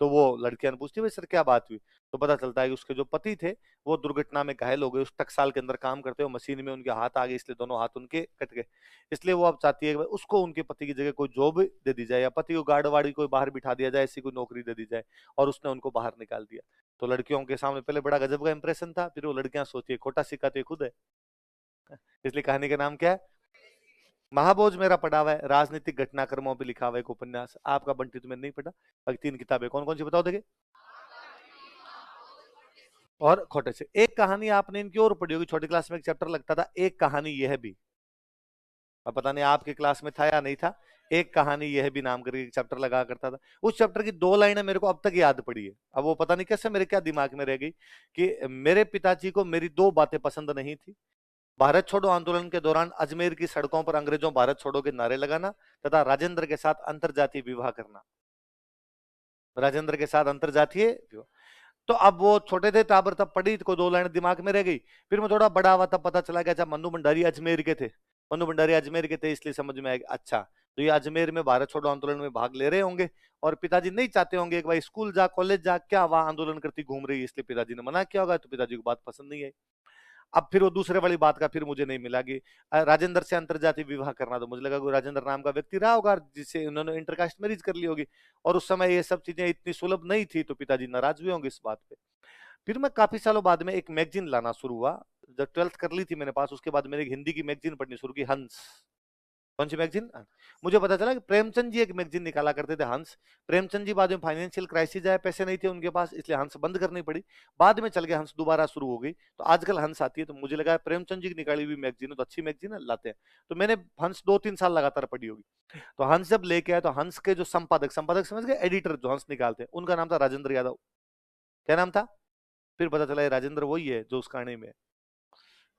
तो वो लड़कियां ने पूछती भाई सर क्या बात हुई, तो पता चलता है कि उसके जो पति थे वो दुर्घटना में घायल हो गए, उस टकसाल के अंदर काम करते हुए मशीन में उनके हाथ आ गए, इसलिए दोनों हाथ उनके कट गए। इसलिए वो अब चाहती है कि उसको उनके पति की जगह कोई जॉब दे दी जाए, या पति को गार्ड वाड़ी कोई बाहर बिठा दिया जाए, ऐसी कोई नौकरी दे दी जाए, और उसने उनको बाहर निकाल दिया। तो लड़कियों के सामने पहले बड़ा गजब का इंप्रेशन था, फिर वो लड़कियां सोची है खोटा सिक्का तो ये खुद है। इसलिए कहानी का नाम क्या है? महाभोज। मेरा पढ़ा हुआ है, राजनीतिक घटनाक्रमों पे लिखा हुआ एक उपन्यास। आपका बंटी तुम्हें नहीं पढ़ा? बाकी 3 किताबें कौन कौन सी बताओ देखे? और खोटे से। एक कहानी आपने इनकी और पढ़ी होगी, छोटी क्लास में एक चैप्टर लगता था, एक कहानी यह भी। अब पता नहीं आपके क्लास में था या नहीं था। एक कहानी यह भी नाम करके एक चैप्टर लगा करता था। उस चैप्टर की 2 लाइनें मेरे को अब तक याद पड़ी है। अब वो पता नहीं कैसे मेरे क्या दिमाग में रह गई, कि मेरे पिताजी को मेरी 2 बातें पसंद नहीं थी। भारत छोड़ो आंदोलन के दौरान अजमेर की सड़कों पर अंग्रेजों भारत छोड़ो के नारे लगाना, तथा राजेंद्र के साथ अंतरजातीय विवाह करना। राजेंद्र के साथ अंतरजातीय विवाह। तो अब वो छोटे थे ताबर, तब पढ़ी तो 2 लाइन दिमाग में रह गई। फिर मैं थोड़ा बड़ा हुआ तब पता चला कि अच्छा मन्नू भंडारी अजमेर के थे। मन्नू भंडारी अजमेर के थे, इसलिए समझ में आया अच्छा तो ये अजमेर में भारत छोड़ो आंदोलन में भाग ले रहे होंगे, और पिताजी नहीं चाहते होंगे कि भाई स्कूल जा, कॉलेज जा, क्या वहां आंदोलन करती घूम रही है, इसलिए पिताजी ने मना किया होगा, तो पिताजी को बात पसंद नहीं आई। अब फिर वो दूसरे वाली बात का फिर मुझे नहीं मिला कि राजेंद्र से अंतरजातीय विवाह करना, तो मुझे लगा कोई राजेंद्र नाम का व्यक्ति रहा होगा जिससे उन्होंने इंटरकास्ट मैरिज कर ली होगी, और उस समय ये सब चीजें इतनी सुलभ नहीं थी, तो पिताजी नाराज हुए होंगे इस बात पे। फिर मैं काफी सालों बाद में एक मैगजीन लाना शुरू हुआ, जब 12th कर ली थी मैंने पास, उसके बाद मैंने एक हिंदी की मैगजीन पढ़नी शुरू की, हंस। कौन सी मैगजीन? मुझे पता चला कि प्रेमचंद जी एक मैगजीन निकाला करते थे, हंस। प्रेमचंद जी बाद में फाइनेंशियल क्राइसिस आया, पैसे नहीं थे उनके पास, इसलिए हंस बंद करनी पड़ी। बाद में चल के हंस दोबारा शुरू हो गई, तो आजकल हंस आती है, तो मुझे लगा प्रेमचंद जी की निकाली हुई मैगजीन है तो अच्छी मैगजीन है, लाते हैं। तो मैंने हंस 2-3 साल लगातार पढ़ी होगी। तो हंस जब लेके आया, तो हंस के जो संपादक, संपादक समझ गए, एडिटर जो हंस निकालते हैं, उनका नाम था राजेंद्र यादव। क्या नाम था? फिर पता चला ये राजेंद्र वही है जो उस कहानी में,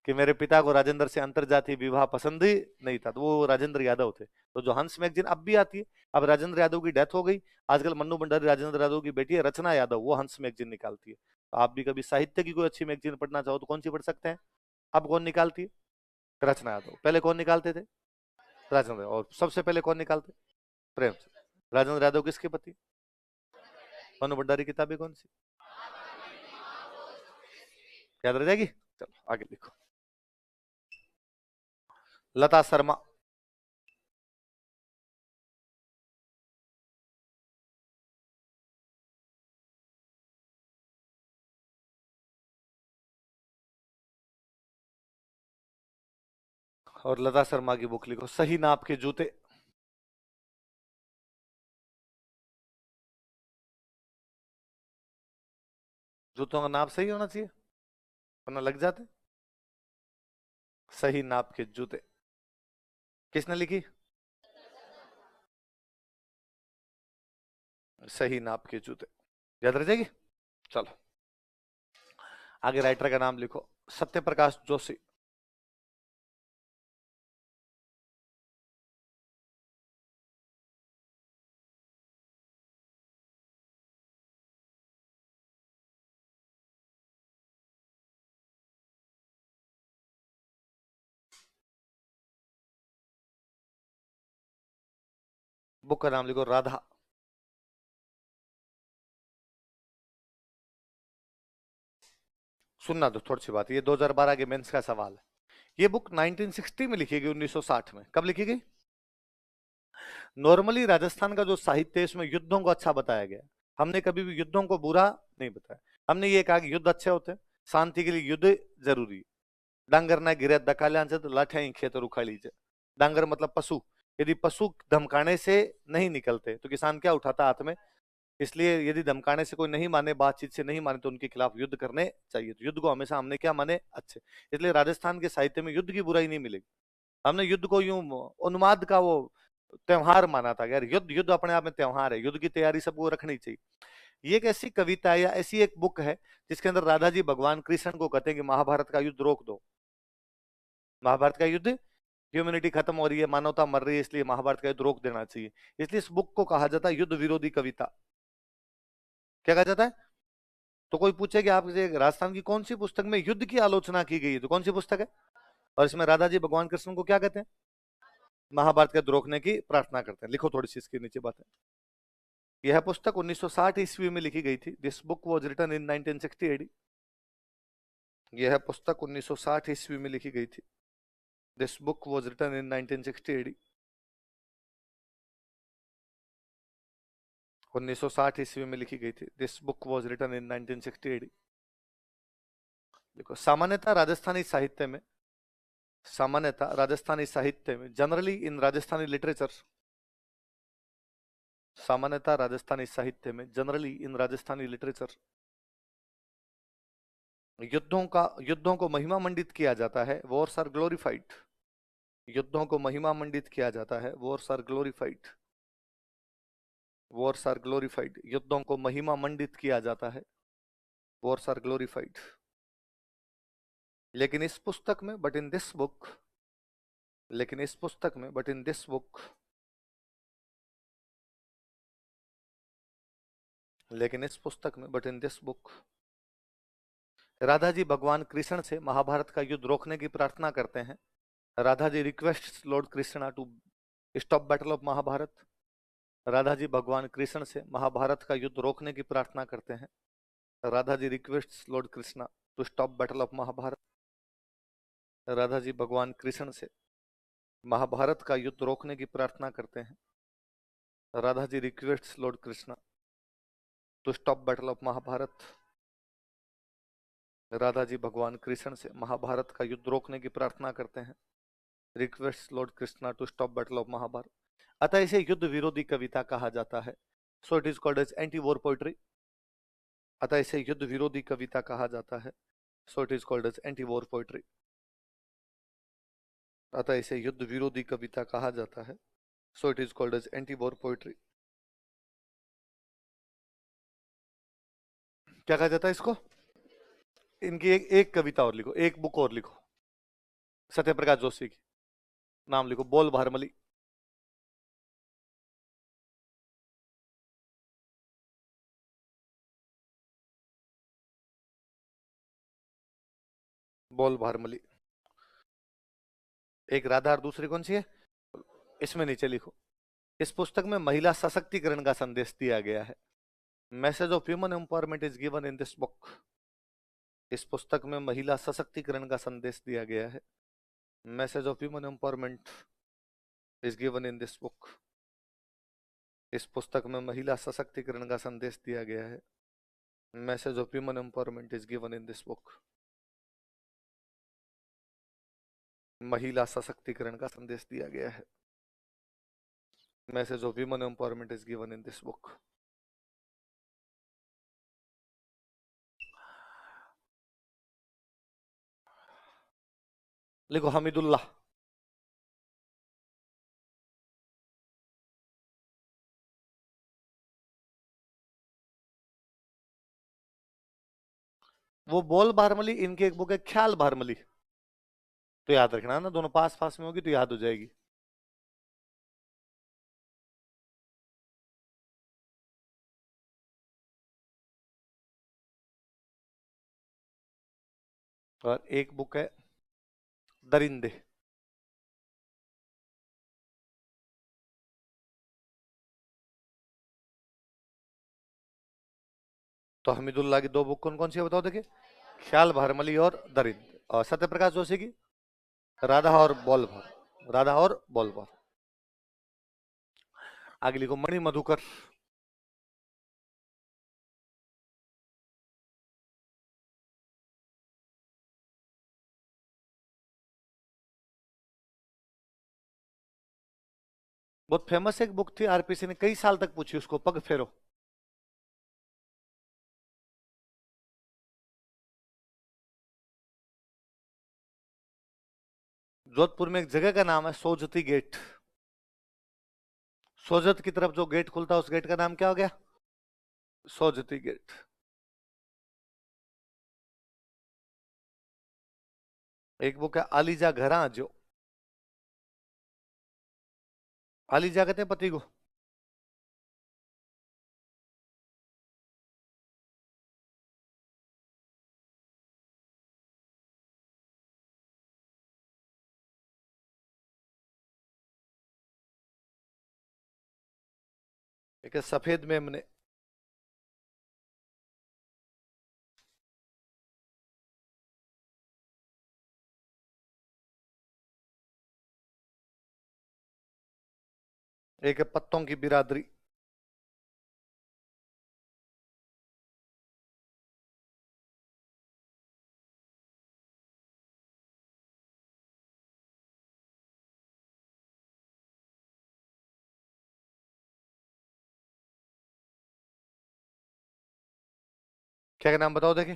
कि मेरे पिता को राजेंद्र से अंतरजातीय विवाह पसंद ही नहीं था, तो वो राजेंद्र यादव थे। तो जो हंस मैगजीन अब भी आती है, अब राजेंद्र यादव की डेथ हो गई, आजकल मन्नू भंडारी राजेंद्र यादव की बेटी है रचना यादव, वो हंस मैगजीन निकालती है। तो आप भी कभी साहित्य की कोई अच्छी मैगजीन पढ़ना चाहो तो कौन सी पढ़ सकते हैं? अब कौन निकालती है? रचना यादव। पहले कौन निकालते थे? राजेंद्र। और सबसे पहले कौन निकालते? प्रेमचंद। राजेंद्र यादव किसके पति? मन्नू भंडारी किताबें कौन सी? याद रह जाएगी? चलो आगे लिखो। लता शर्मा, और लता शर्मा की बुक लिखो सही नाप के जूते। जूतों का नाप सही होना चाहिए वरना लग जाते। सही नाप के जूते किसने लिखी? सही नाप के जूते, याद रह जाएगी। चलो आगे राइटर का नाम लिखो, सत्य प्रकाश जोशी। बुक का नाम लिखो राधा। सुनना तो थोड़ी सी बात, ये 2012 के मेंस का सवाल है। ये बुक 1960 में लिखी गई, 1960 में। कब लिखी गई? नॉर्मली राजस्थान का जो साहित्य है इसमें युद्धों को अच्छा बताया गया। हमने कभी भी युद्धों को बुरा नहीं बताया। हमने ये कहा कि युद्ध अच्छे होते हैं, शांति के लिए युद्ध जरूरी। डांगर ना गिरे दकाल्यांचे तो लाठियां खेत उखाड़ी जाए। डांगर मतलब पशु। यदि पशु धमकाने से नहीं निकलते तो किसान क्या उठाता हाथ में? इसलिए यदि धमकाने से कोई नहीं माने, बातचीत से नहीं माने, तो उनके खिलाफ युद्ध करने चाहिए। तो युद्ध को हमेशा हमने क्या माने? अच्छे। इसलिए राजस्थान के साहित्य में युद्ध की बुराई नहीं मिलेगी। हमने युद्ध को यूं उन्माद का वो त्योहार माना था। यार युद्ध युद्ध अपने आप में त्योहार है, युद्ध की तैयारी सबको रखनी चाहिए। ये एक ऐसी कविता या ऐसी एक बुक है जिसके अंदर राधा जी भगवान कृष्ण को कहते हैं कि महाभारत का युद्ध रोक दो। महाभारत का युद्ध, ह्यूमैनिटी खत्म हो रही है, मानवता मर रही है, इसलिए महाभारत का युद्ध रोक देना चाहिए। इसलिए इस बुक को कहा जाता है युद्ध विरोधी कविता। क्या कहा जाता है? तो कोई पूछे कि आपसे राजस्थान की कौन सी पुस्तक में युद्ध की आलोचना की गई है, तो कौन सी पुस्तक है? और इसमें राधा जी भगवान कृष्ण को क्या कहते हैं? महाभारत के युद्ध रोकने की प्रार्थना करते हैं। लिखो थोड़ी सी इसके नीचे बात है। यह पुस्तक 1960 ईस्वी में लिखी गई थी। This book was written in 1960 AD। यह पुस्तक 1960 ईस्वी में लिखी गई थी। This book was written in 1960 AD। 1960 ईस्वी में लिखी गई थी। This book was written in 1960 AD। देखो सामान्यतः राजस्थानी साहित्य में, सामान्यतः राजस्थानी साहित्य में, जनरली इन राजस्थानी लिटरेचर, सामान्यतः राजस्थानी साहित्य में, जनरली इन राजस्थानी लिटरेचर, युद्धों को महिमा मंडित किया जाता है। Wars are glorified. युद्धों को महिमा मंडित किया जाता है। Wars are glorified. Wars are glorified. युद्धों को महिमा मंडित किया जाता है। Wars are glorified. लेकिन इस पुस्तक में, बट इन दिस बुक, लेकिन इस पुस्तक में, बट इन दिस बुक, लेकिन इस पुस्तक में, but in this book, Radha ji भगवान कृष्ण से महाभारत का युद्ध रोकने की प्रार्थना करते हैं। Radha ji request Lord Krishna to stop battle of Mahabharata. Radha ji भगवान कृष्ण से महाभारत का युद्ध रोकने की प्रार्थना करते हैं। Radha ji request Lord Krishna to stop battle of Mahabharata. Radha ji भगवान कृष्ण से महाभारत का युद्ध रोकने की प्रार्थना करते हैं। Radha ji request Lord Krishna to stop battle of Mahabharata. Radha ji भगवान कृष्ण से महाभारत का युद्ध रोकने की प्रार्थना करते हैं। Request Lord Krishna to stop battle of Mahabharat. अतः इसे युद्ध विरोधी कविता कहा जाता है। So it is called as anti war poetry. अतः इसे युद्ध विरोधी कविता कहा जाता है। So it is called as anti war poetry. अतः इसे युद्ध विरोधी कविता कहा जाता है। So it is called as anti war poetry. क्या कहा जाता है इसको? इनकी एक कविता और लिखो, एक बुक और लिखो, सत्य प्रकाश जोशी की। नाम लिखो बोल भारमली। बोल भारमली। एक राधा और दूसरी कौन सी है? इसमें नीचे लिखो, इस पुस्तक में महिला सशक्तिकरण का संदेश दिया गया है। Message of human empowerment is given in this book. इस पुस्तक में महिला सशक्तिकरण का संदेश दिया गया है। Message of human empowerment is given in this book. इस पुस्तक में महिला सशक्तिकरण का संदेश दिया गया है। Message of human empowerment is given in this book. महिला सशक्तिकरण का संदेश दिया गया है। Message of human empowerment is given in this book. लिखो हमीदुल्लाह। वो बोल भारमली, इनकी एक बुक है ख्याल भारमली, तो याद रखना ना, दोनों पास पास में होगी तो याद हो जाएगी। और एक बुक है दरिंदे। तो हमीदुल्लाह की दो बुक कौन कौन सी है बताओ देखिए, ख्याल भारमली और दरिंदे। और सत्य प्रकाश जोशी की राधा और बोलभर। राधा और बोलभर। आगे लिखो मणि मधुकर। बहुत फेमस एक बुक थी, आरपीसी ने कई साल तक पूछी उसको, पग फेरो। जोधपुर में एक जगह का नाम है सोजती गेट। सोजत की तरफ जो गेट खुलता है उस गेट का नाम क्या हो गया? सोजती गेट। एक बुक है आलीजा घरा जो। आलीजा कहते हैं पति को। एक है सफेद मेमने। एक है पत्तों की बिरादरी। क्या नाम बताओ देखे?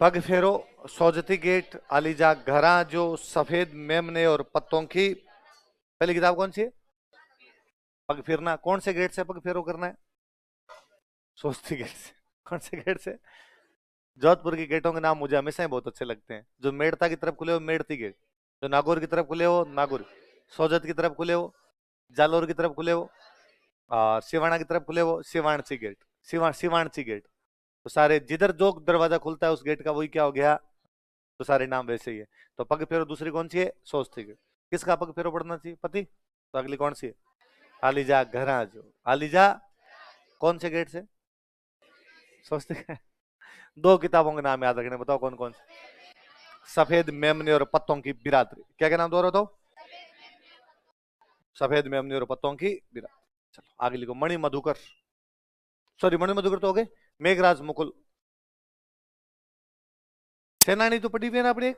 पग फेरो, सोजती गेट, आलीजा घरा जो, सफेद मेमने और पत्तों की। पहली किताब कौन सी है? पग फिरना। कौन से गेट से पग फेरो करना है? सोजती गेट से। कौन से गेट से? जोधपुर के गेटों के नाम मुझे हमेशा ही बहुत अच्छे लगते हैं। जो मेड़ता की तरफ खुले हो मेड़ती गेट, जो नागौर की तरफ खुले हो नागौर, सोजत की तरफ खुले हो, जालोर की तरफ खुले हो, और सिवाना की तरफ खुले हो सिवाणसी गेट। सिवाणसी गेट। तो सारे जिधर जो दरवाजा खुलता है उस गेट का वही क्या हो गया, तो सारे नाम वैसे ही है। तो पग फेरो दूसरी कौन सी है? सोचती गेट। किसका पग फेरो पड़ना चाहिए? पति। तो अगली कौन सी है? आलीजा घरा जो। आलीजा कौन से गेट से? सोचती। दो किताबों के नाम याद रखने, बताओ कौन कौन से? सफेद मेमने और पत्तों की बिरादरी। क्या क्या नाम दोहराओ बताओ? सफेद मेमने और पत्तों की बिरादरी। चलो आगे लिखो मणि मधुकर। सॉरी मणि मधुकर तो हो गए। मेघराज मुकुल। सेनानी तो पढ़ी हुई है ना अपनी एक?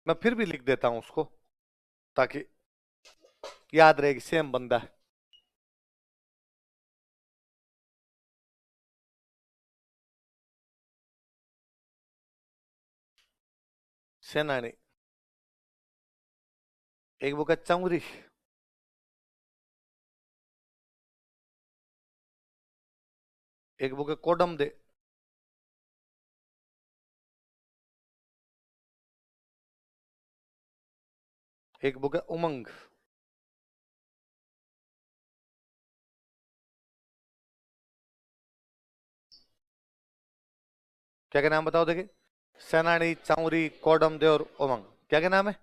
मैं फिर भी लिख देता हूं उसको ताकि याद रहे कि सेम बंदा है। सेनानी। एक बुक है चौरी। एक बुक है कोडम दे। एक बुक है उमंग। क्या क्या नाम बताओ देखिए? सेनानी, चौरी, कोडम दे और उमंग। क्या क्या नाम है?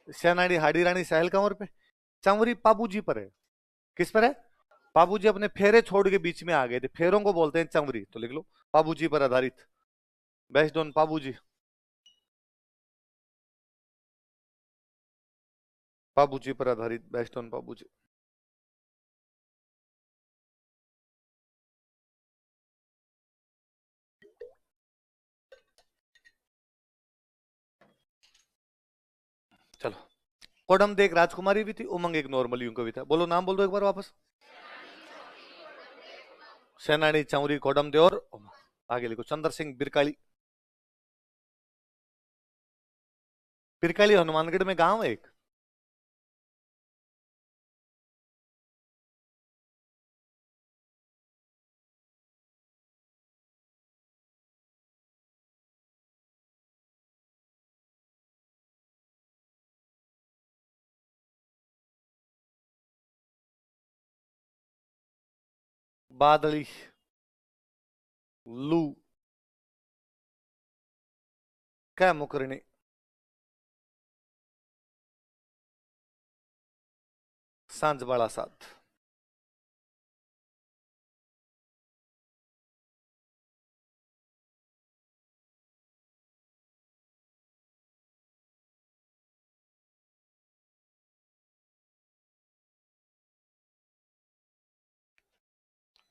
सेनानी हाडी रानी सहल कंवर पे, चौरी पाबूजी पर है। किस पर है? बाबूजी अपने फेरे छोड़ के बीच में आ गए थे, फेरों को बोलते हैं चंवरी, तो लिख लो बाबूजी पर आधारित, बेस्ड ऑन बाबूजी। बाबूजी पर आधारित, बेस्ड ऑन बाबूजी। चलो, कोडम दे एक राजकुमारी भी थी, उमंग एक नॉर्मल यूं कविता। बोलो नाम बोल दो एक बार वापस। सेनानी, चौरी, कोडम दे और आगे लिखो चंद्र सिंह बिरकाली। बिरकाली हनुमानगढ़ में गांव है एक। बादली, लू, क्या मुकरणी, सांझ बाड़ा साथ।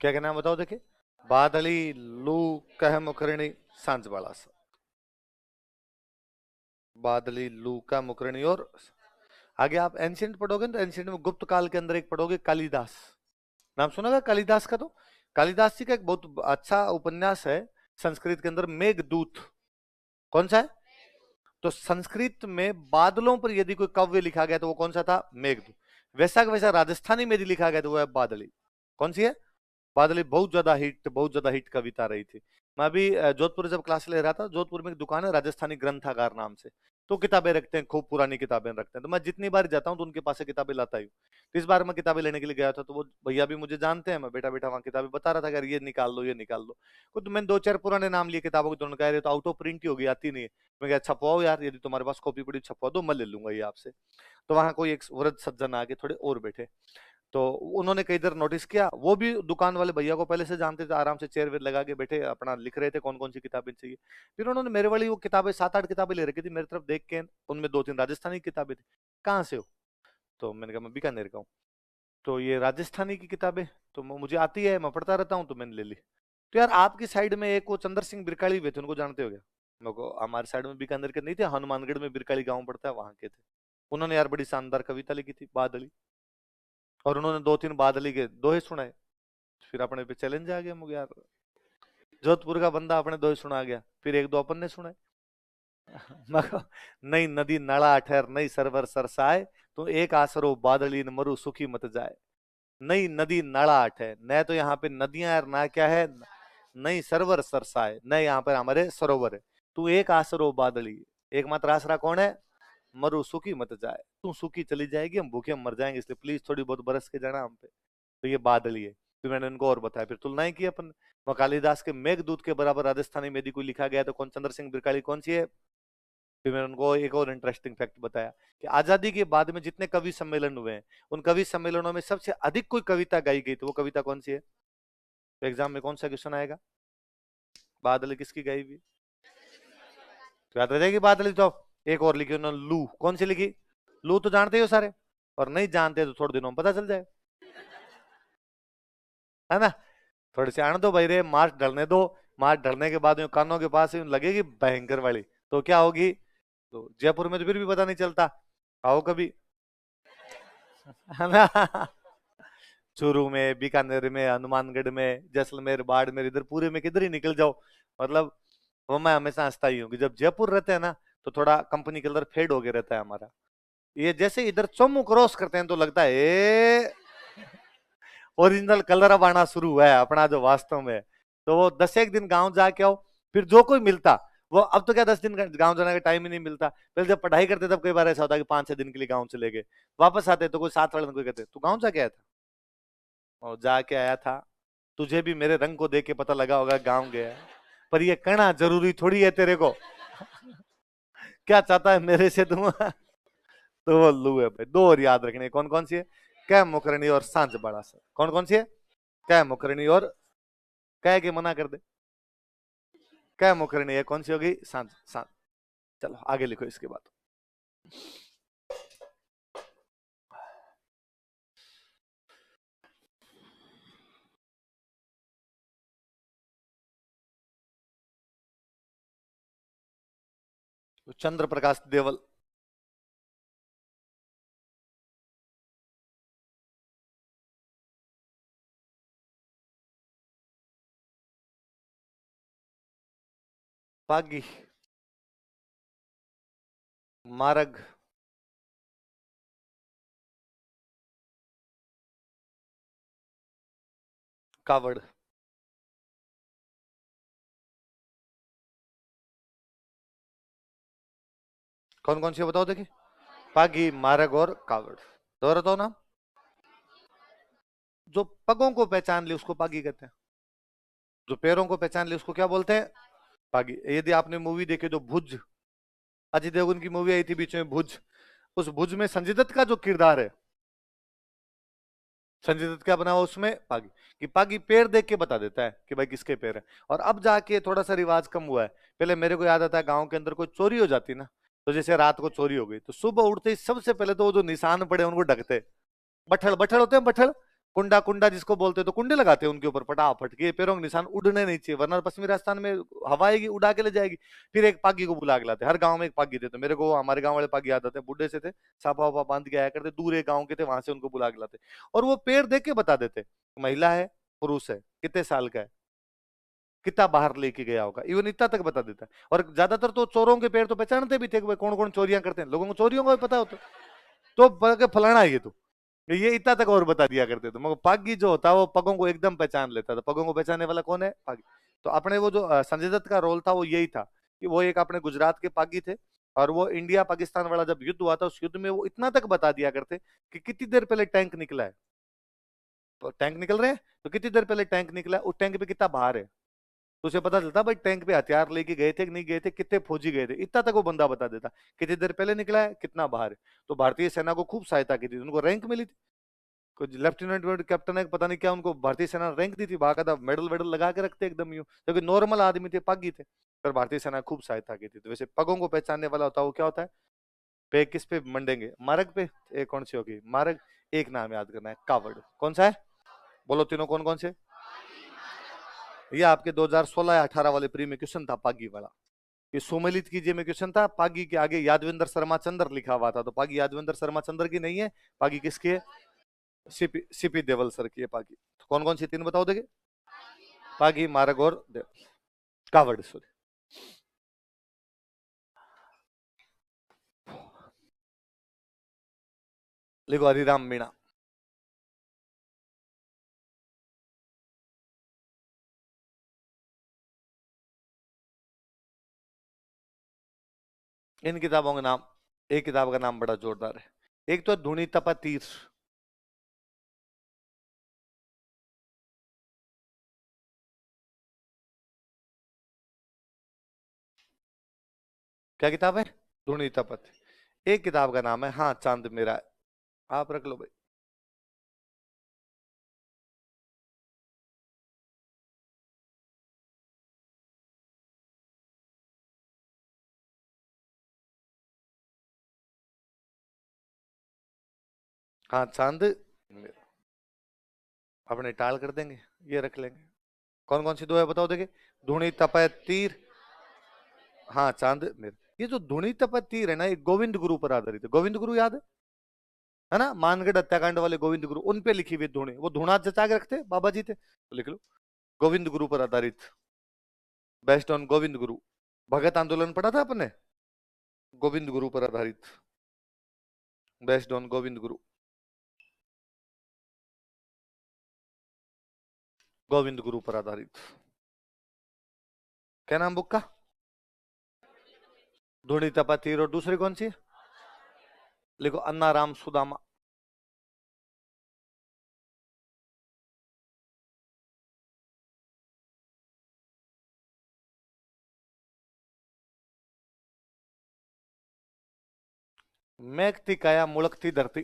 क्या क्या नाम बताओ देखिए। बादली, लू, कह मुकरणी, सांझ बाड़ा साथ। बादली, लू का मुकरणी और आगे आप एंशियंट पढ़ोगे तो एंशियंट में गुप्त काल के अंदर एक पढ़ोगे कालिदास। नाम सुना कालिदास का? तो कालिदास जी का एक बहुत अच्छा उपन्यास है संस्कृत के अंदर, मेघदूत। कौन सा है? तो संस्कृत में बादलों पर यदि कोई काव्य लिखा गया तो वो कौन सा था? मेघदूत। वैसा वैसा राजस्थानी में यदि लिखा गया तो वो है बादली। कौन सी है? बादली। बहुत ज्यादा हिट कविता रही थी। मैं अभी जोधपुर जब क्लास ले रहा था, जोधपुर में एक दुकान है राजस्थानी ग्रंथागार नाम से, तो किताबें रखते हैं, खूब पुरानी किताबें रखते हैं। तो मैं जितनी बार जाता हूँ तो उनके पास से किताबें लाता ही हूँ। तो इस बार मैं किताबें लेने के लिए गया था, तो वो भैया भी मुझे जानते हैं, मैं बेटा बेटा वहाँ किताबें बता रहा था, अगर ये निकाल लो ये निकाल लो। तो मैंने दो चार पुराने नाम लिए किताबों के, तो उन्होंने कह रहे तो आउट ऑफ प्रिंट ही होगी, आती नहीं है। मैं कहा छपवाओ यार, यदि तुम्हारे पास कॉपी पड़ी छपवा दो, मैं ले लूंगा ये आपसे। तो वहां कोई एक वृद्ध सज्जन आके थोड़े और बैठे, तो उन्होंने कई देर नोटिस किया, वो भी दुकान वाले भैया को पहले से जानते थे, आराम से चेयर वेयर लगा के बैठे अपना लिख रहे थे कौन कौन सी किताबें चाहिए। फिर उन्होंने मेरे वाली वो किताबें 7-8 किताबें ले रखी थी, मेरी तरफ देख के उनमें 2-3 राजस्थानी किताबें थी। कहाँ से हो? तो मैंने कहा मैं बीकानेर का हूँ। तो ये राजस्थानी की किताबें तो मुझे आती है, मैं पढ़ता रहता हूँ, तो मैंने ले ली। तो यार आपकी साइड में एक वो चंद्र सिंह बिरकाली हुए थे, उनको जानते हो क्या? मेरे को हमारे साइड में बीकानेर के नहीं थे, हनुमानगढ़ में बिरकाली गाँव पड़ता है, वहां के थे। उन्होंने यार बड़ी शानदार कविता लिखी थी बादली, और उन्होंने 2-3 बादली के दोहे सुनाए। फिर अपने पे चैलेंज आ गया मुझे यार, जोधपुर का बंदा अपने दोहे सुना गया, फिर एक दो अपन ने सुनाए। नई नदी नाला ठहर, नई सरवर सरसाए, तो एक आसरो बादली न मरु सुखी मत जाए। नई नदी नाला ठहर, न तो यहाँ पे नदियां है ना क्या है, नई सरवर सरसाए, न यहाँ पर हमारे सरोवर है। तू एक आसरो बादली, एकमात्र आसरा कौन है? मरु सुखी मत जाए, तू सुखी चली जाएगी, हम भूखे मर जाएंगे, इसलिए प्लीज थोड़ी बहुत बरस के जाना हम पे। तो ये बादली है। फिर मैंने उनको और बताया, फिर तुलनाएं की अपन। कालिदास के मेघदूत के बराबर राजस्थानी में यदि कोई लिखा गया तो कौन? चंद्र सिंह बिरकाली कौन सी है? फिर मैंने उनको एक और इंटरेस्टिंग फैक्ट बताया कि आजादी के बाद में जितने कवि सम्मेलन हुए हैं, उन कवि सम्मेलनों में सबसे अधिक कोई कविता गाई गई तो वो कविता कौन सी है? तो एग्जाम में कौन सा क्वेश्चन आएगा? बादल किसकी गाई हुई? तो याद रह जाएगी बादल। तो एक और लिखी उन्होंने, लू। कौन सी लिखी? लू तो जानते हो सारे, और नहीं जानते तो थोड़े दिनों में पता चल जाए, है ना? थोड़े से आने दो भाई रे, मार्च ढलने दो। मार्च ढलने के बाद कानों के पास लगेगी भयंकर वाली, तो क्या होगी? तो जयपुर में तो फिर भी पता नहीं चलता, आओ कभी, है ना? चूरू में, बीकानेर में, हनुमानगढ़ में, जैसलमेर, बाड़मेर, इधर पूरे में किधर ही निकल जाओ। मतलब वो मैं हमेशा हंसता ही हूँ कि जब जयपुर रहते हैं ना, तो थोड़ा कंपनी के अंदर फेड हो गया रहता है हमारा। ये जैसे इधर चम्मू क्रॉस करते हैं तो लगता है ए ओरिजिनल कलर अब आना शुरू हुआ है अपना जो वास्तव में। तो वो 10 एक दिन गांव जाके आओ, फिर जो कोई मिलता वो, अब तो क्या 10 दिन गांव जाने का टाइम ही नहीं मिलता। पहले जब पढ़ाई करते तब कई बार ऐसा होता कि 5-6 दिन के लिए गांव चले गए, वापस आते तो कोई साथ वाले कोई कहते तू गांव जाके आया था? और जाके आया था, तुझे भी मेरे रंग को देख के पता लगा होगा गांव गया है, पर ये कहना जरूरी थोड़ी है तेरे को। क्या चाहता है मेरे से तुम? तो वो लू है भाई। दो और याद रखने, कौन कौन सी है? कै मुकरणी और सांझ बड़ा सर। कौन कौन सी है? कै मुकरणी और कह के मना कर दे। कै मुकरणी है कौन सी होगी? सांझ सांझ। चलो आगे लिखो इसके बाद। चंद्र प्रकाश देवल। पागी, मारग, कावड़। कौन कौन सी है बताओ देखिए? पागी, मारग और कावड़। दोहरा दो नाम। जो पगों को पहचान ले उसको पागी कहते हैं। जो पैरों को पहचान ले उसको क्या बोलते हैं? पागी। यदि आपने मूवी देखी तो भुज, अजय देवगन की मूवी आई थी बीच में भुज, उस भुज में संजय दत्त का जो किरदार है, संजय दत्त क्या बना हुआ उसमें? पागी। कि पागी पैर देख के बता देता है कि भाई किसके पैर है। और अब जाके थोड़ा सा रिवाज कम हुआ है। पहले मेरे को याद आता है गांव के अंदर कोई चोरी हो जाती ना, तो जैसे रात को चोरी हो गई तो सुबह उठते ही सबसे पहले तो वो जो निशान पड़े उनको ढकते। बठल बठल होते हैं, बठल, कुंडा कुंडा जिसको बोलते हैं, तो कुंडे लगाते हैं उनके ऊपर फटाफट के पैरों के निशान उड़ने नहीं चाहिए, वरना पश्चिमी राजस्थान में हवा आएगी उड़ा के ले जाएगी। फिर एक पागी को बुला के लाते, हर गांव में एक पागी थे। तो मेरे को हमारे गांव वाले पागी याद आते हैं, बुढ़े से थे, सापा वापा बांध के आया करते, दूर एक गांव के थे, वहां से उनको बुला के लाते। और वो पेड़ देख के बता देते महिला है, पुरुष है, कितने साल का है, कितना बाहर लेके गया होगा, इवन इतना तक बता देता है। और ज्यादातर तो चोरों के पेड़ तो पहचानते भी थे कि कौन कौन चोरियां करते हैं, लोगों को चोरियों का भी पता होता। तो फलाना है ये इतना तक और बता दिया करते थे। मगर पागी जो होता है वो पगों को एकदम पहचान लेता था। पगों को पहचानने वाला कौन है? पागी। तो अपने वो जो संजय दत्त का रोल था वो यही था कि वो एक अपने गुजरात के पागी थे। और वो इंडिया पाकिस्तान वाला जब युद्ध हुआ था उस युद्ध में वो इतना तक बता दिया करते कि कितनी देर पहले टैंक निकला है। तो टैंक निकल रहे हैं तो कितनी देर पहले टैंक निकला है, उस टैंक पे कितना भार है, तो उसे पता चलता भाई टैंक पे हथियार लेके गए थे कि नहीं गए थे, कितने फौजी गए थे, इतना तक वो बंदा बता देता। कितनी देर पहले निकला है, कितना बाहर है। तो भारतीय सेना को खूब सहायता की थी, उनको रैंक मिली थी। कुछ लेफ्टिनेंट कैप्टन है पता नहीं क्या, उनको भारतीय सेना ने रैंक दी थी, बाकायदा मेडल वेडल लगा के रखते एकदम यूं, क्योंकि नॉर्मल आदमी थे, पागी थे, पर भारतीय सेना खूब सहायता की थी। तो वैसे पगों को पहचानने वाला होता है वो क्या होता है? पे किस पे मंडेंगे? मार्ग पे। एक कौन सी होगी? मार्ग। एक नाम याद करना है, कावड़। कौन सा है? बोलो तीनों कौन कौन से? ये आपके 2016 या 18 वाले प्री में क्वेश्चन था पागी वाला। ये सुमेलित कीजिए में क्वेश्चन था, पागी के आगे यादवेंद्र शर्मा चंद्र लिखा हुआ था, तो पागी यादवेंद्र शर्मा चंद्र की नहीं है, पागी किसकी है? सीपी देवल सर की है पागी। तो कौन कौन सी तीन बताओ देखे? पागी, मारग और देवल, कावड़ सॉरी। लिखो हरिराम मीणा। इन किताबों के नाम, एक किताब का नाम बड़ा जोरदार है। एक तो धुनी तपा तीर। क्या किताब है? धुनी तपत। एक किताब का नाम है हाँ चांद मेरा है। आप रख लो भाई। हाँ चांद मेरा, अपने टाल कर देंगे, ये रख लेंगे। कौन कौन सी दो है बताओ देखे? धुनी तपय तीर, हाँ चांद मेरा। ये जो धुनी तपय तीर है ना, ये गोविंद गुरु पर आधारित है। गोविंद गुरु याद है ना? मानगढ़ हत्याकांड वाले गोविंद गुरु, उन पे लिखी हुई धुनी, वो धुना जचा के रखते बाबा जी थे, तो लिख लो गोविंद गुरु पर आधारित, बेस्ड ऑन गोविंद गुरु। भगत आंदोलन पढ़ा था आपने? गोविंद गुरु पर आधारित, बेस्ड ऑन गोविंद गुरु, गोविंद गुरु पर आधारित। क्या नाम बुक का? धूणी तपा तीर, और दूसरी कौन सी है? लिखो अन्ना राम सुदामा। मैकती काया मुड़कती धरती।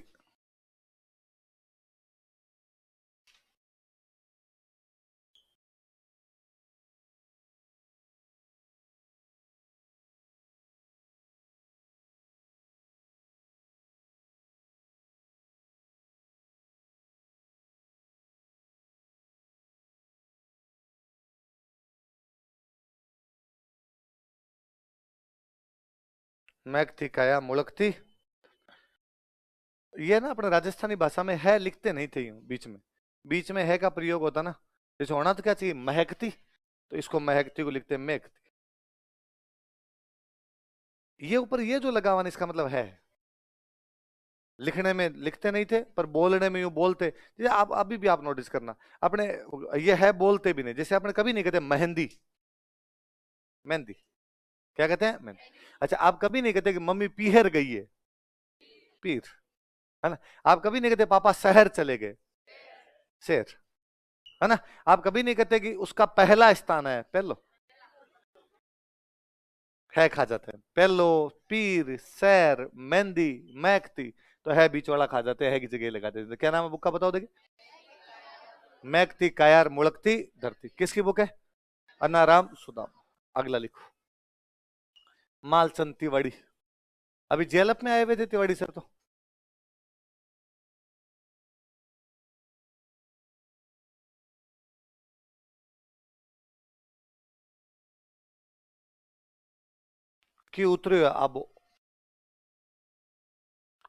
मैकती काया मुड़कती। ये ना अपने राजस्थानी भाषा में है लिखते नहीं थे यूं बीच में है का प्रयोग होता ना। जैसे होना तो क्या चाहिए महकती, तो इसको महकती को लिखते हैं महकती। ये ऊपर ये जो लगा हुआ ना, इसका मतलब है। लिखने में लिखते नहीं थे पर बोलने में यूं बोलते। जैसे आप अभी भी आप नोटिस करना अपने, ये है बोलते भी नहीं। जैसे आपने कभी नहीं कहते मेहंदी, मेहंदी क्या कहते हैं मेहंदी। अच्छा आप कभी नहीं कहते कि मम्मी पीहर गई है, पीर, है ना। आप कभी नहीं कहते पापा शहर चले गए, शेर, है ना। आप कभी नहीं कहते कि उसका पहला स्थान है पहलो, है खा जाते हैं पहलो, पीर, सैर, मेहंदी, मैकती। तो है बीच वाला खा जाते हैं, है की जगह लगा देते हैं। क्या नाम है बुक का बताओ देखिए। मैकती कायार मुड़कती धरती, किसकी बुक है। अनाराम सुदाम। अगला लिखो मालचंद तिवाड़ी। अभी जेलप में आए हुए थे तिवाड़ी सर तो। कि उतरे आबो,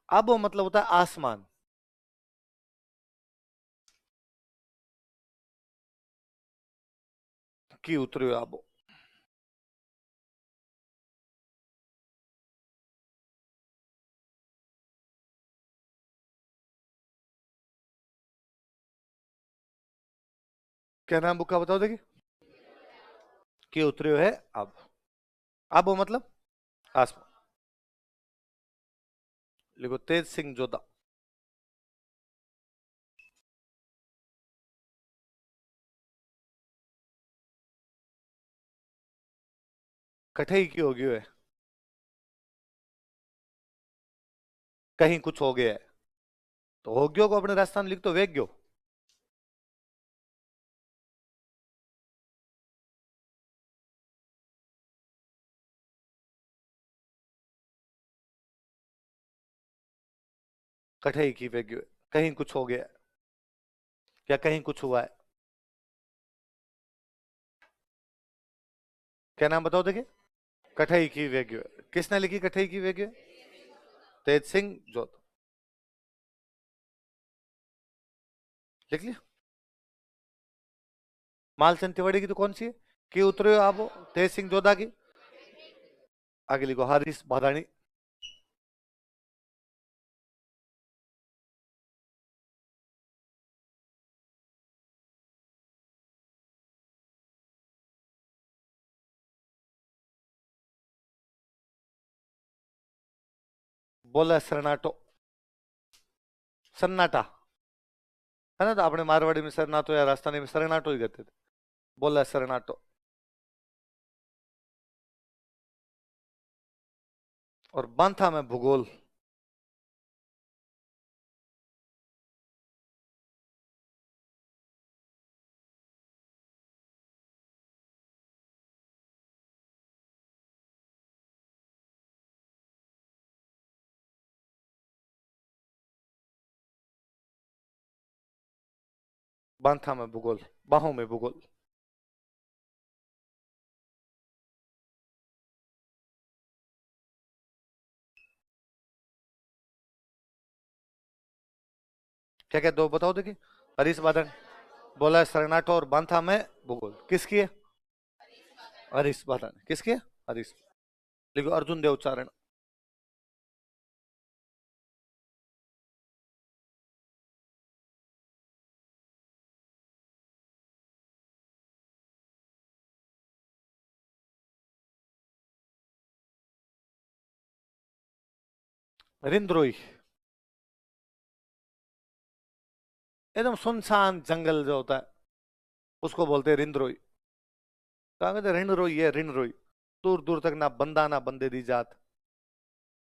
आबो मतलब होता है आसमान। कि उतरे आबो, क्या नाम बुक का बताओ देखिए। कि उतरे है अब, आबो मतलब आसमान। लिखो तेज सिंह जोधा। कठई की होगी है, कहीं कुछ हो गया है। तो होग्यो को अपने राजस्थान लिख तो वेग्यो। कठई की वेग्यो है, कहीं कुछ हो गया है, या कहीं कुछ हुआ है। क्या नाम बताओ देखिए। कठई की वेग्यो है, किसने लिखी कठई की वेग्यो। तेज सिंह जोधा। लिख लिया। मालचंद तिवाड़ी की तो कौन सी है। कि उतरे आप, तेज सिंह जोधा की। आगे लिखो हारिस बादानी। बोला सरनाटो, सन्नाटा, है ना। तो अपने मारवाड़ी में सरनाटो या राजस्थानी में सरनाटो ही कहते थे। बोला सरनाटो। और बांथा में भूगोल। बांथा में भूगोल, बाहों में भूगोल। क्या क्या दो बताओ देखिए। हरीश बादल। बोला सरनाटो और बांथा में भूगोल किसकी है। हरीश बादल किसकी है। हरीश। लिखो अर्जुन देव उच्चारण। रिंद्रोई, एकदम सुनसान जंगल जो होता है उसको बोलते हैं रिंद्रोई। कहा कहते ऋण रोई है, ऋण रोई। दूर दूर तक ना बंदा ना बंदे दी जात,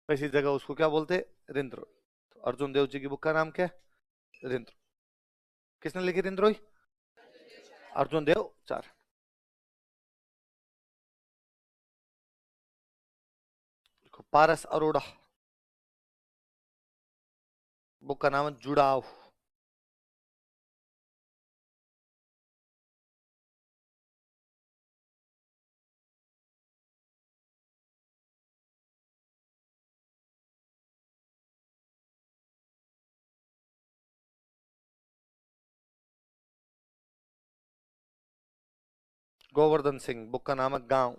ऐसी जगह उसको क्या बोलते हैं रिंद्रोई। तो अर्जुन देव जी की बुक का नाम क्या है। रिंद्र। किसने लिखी रिंद्रोई। अर्जुन देव चार। पारस अरोड़ा। बुक का नाम है जुड़ाव। गोवर्धन सिंह, बुक का नाम है गांव।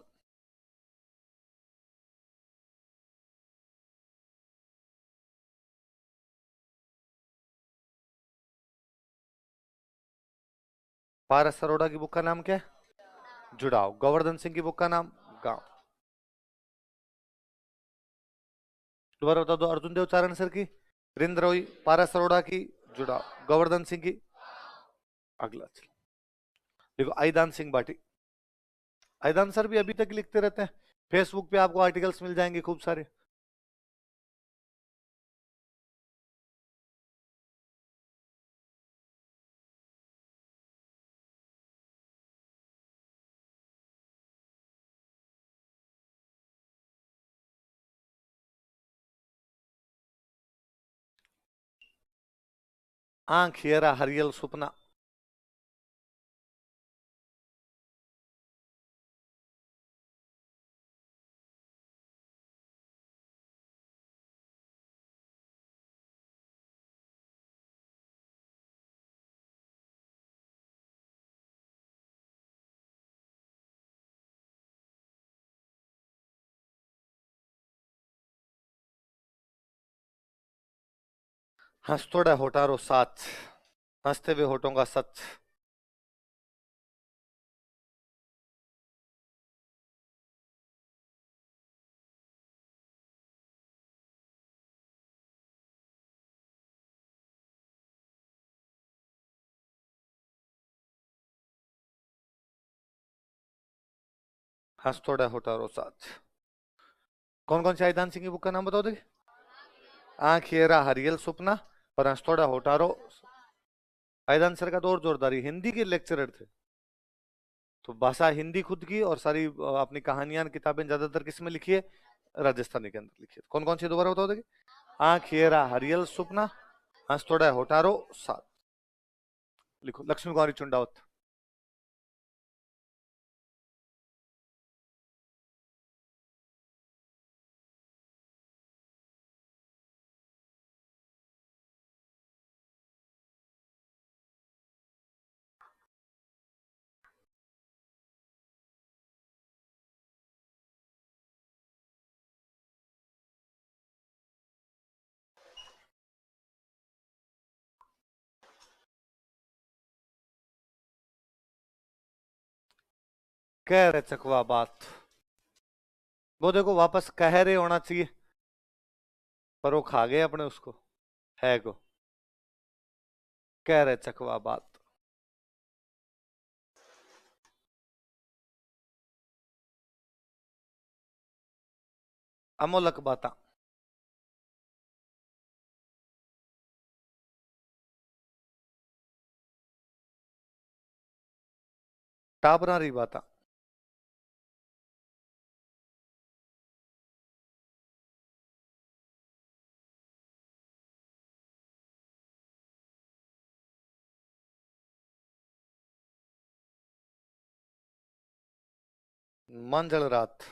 पारस अरोड़ा की बुक का नाम क्या है? जुड़ाव। गोवर्धन सिंह की बुक का नाम गांव। दोबारा बता दो। अर्जुन देव चारण सर की रिंद रोई, पारस अरोड़ा की जुड़ाव, गोवर्धन सिंह की। अगला देखो, आईदान सिंह बाटी। आईदान सर भी अभी तक लिखते रहते हैं, फेसबुक पे आपको आर्टिकल्स मिल जाएंगे खूब सारे। आंख हेरा हरियल सुपना। हंस थोड़ा होटारो साथ, हंसते हुए होठों का सच। हंस थोड़ा होटारो साथ। कौन कौन सी आईदान सिंह की बुक का नाम बताओ देखिए? आंख हेरा हरियल सुपना और हंस थोड़ा होटारो। आईदान सर का तो और जोरदारी, हिंदी के लेक्चरर थे, तो भाषा हिंदी खुद की, और सारी अपनी कहानियां किताबें ज्यादातर किस में लिखी है? राजस्थानी के अंदर लिखी है। कौन कौन सी दोबारा बताओ देखिए? आंख हेरा हरियल सुपना, हंस थोड़ा होटारो साथ। लिखो, लक्ष्मी कुमारी चुंडावत। कह रहे चकवा बात, वो देखो वापस कह रहे होना चाहिए, पर वो खा गए अपने उसको, है को। कह रहे चकवा बात। अमोलक बाता। टाबरा री बाता। मंझल रात।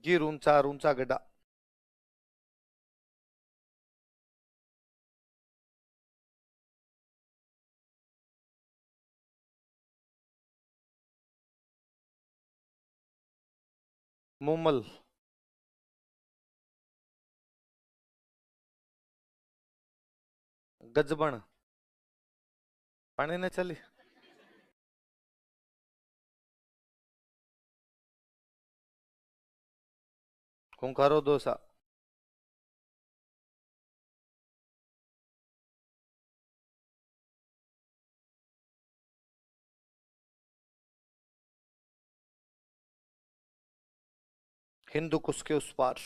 गिर ऊंचा ऊंचा गड्ढा। मुमल। गजबन। पानी ने चली। खूंखारो दोसा। हिंदू कुश के उस पार।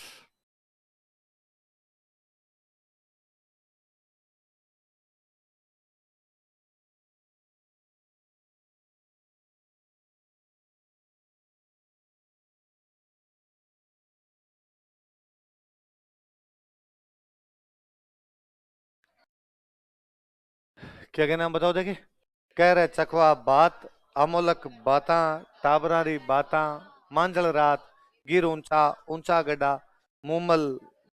क्या क्या नाम बताओ देखिए। कह रहे चकवा बात, अमोलक बाता, टाबरारी बाता, मांझल रात, गिर ऊंचा, ऊंचा गड्ढा, मुमल,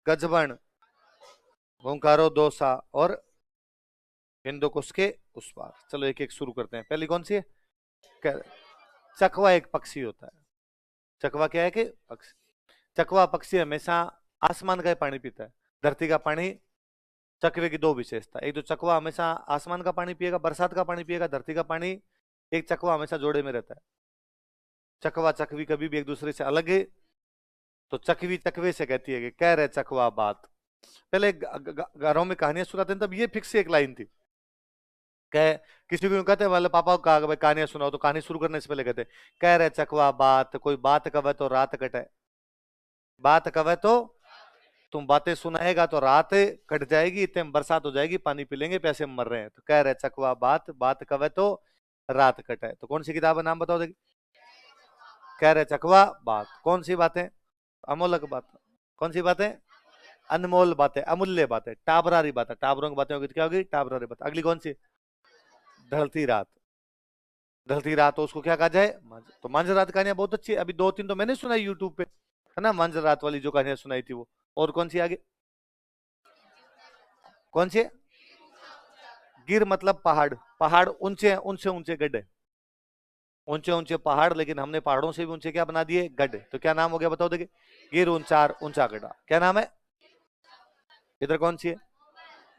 गजबन, हुंकारो दोसा और हिंदुकुश के उस पार। चलो एक एक शुरू करते हैं। पहली कौन सी है? चकवा एक पक्षी होता है। चकवा क्या है कि पक्षी। चकवा पक्षी हमेशा आसमान का ही पानी पीता है, धरती का पानी। चकवे की दो विशेषता, एक तो चकवा हमेशा आसमान का पानी पिएगा, बरसात का पानी पिएगा, धरती का पानी। एक चकवा हमेशा जोड़े में रहता है। चकवा चकवी कभी भी एक दूसरे से अलग है, तो चकवी चकवे से कहती है कि कह रहे चकवा बात। पहले घरों में कहानियां सुनाते हैं, तब ये फिक्स एक लाइन थी। कह किसी को कहते वाले पापा को कहा भाई कहानियां सुनाओ, तो कहानी शुरू करने से पहले कहते कह रहे चकवा बात, कोई बात कवे तो रात कटे। बात कवे तो तुम बातें सुनाएगा तो रात कट जाएगी, इतने बरसात हो जाएगी, पानी पी लेंगे, पैसे मर रहे हैं। तो कह रहे चकवा बात, बात कवे तो रात कटे। तो कौन सी किताब है, नाम बताओ देखिए। कह रहे चकवा बात। कौन सी बातें? अमोलक बात। कौन सी बातें? अनमोल बातें, अमूल्य बातें, टाबरारी बातें। टाबरों की बातें होगी तो क्या होगी? टाबरारी बात। अगली कौन सी? ढलती रात। ढलती रात, तो उसको क्या कहा जाए? तो मांझ रात कहानियां बहुत अच्छी है, अभी दो तीन तो मैंने सुनाई यूट्यूब पे, है ना, मांझ रात वाली जो कहानियां सुनाई थी वो। और कौन सी आगे? कौन सी? गिर मतलब पहाड़। पहाड़ ऊंचे हैं, ऊंचे ऊंचे गड्ढे, ऊंचे ऊंचे पहाड़, लेकिन हमने पहाड़ों से भी ऊंचे क्या बना दिए? गड्ढे। तो क्या नाम हो गया बताओ देखिए। गिर ऊंचा, ऊंचा गड्ढा। क्या नाम है? इधर कौन सी है?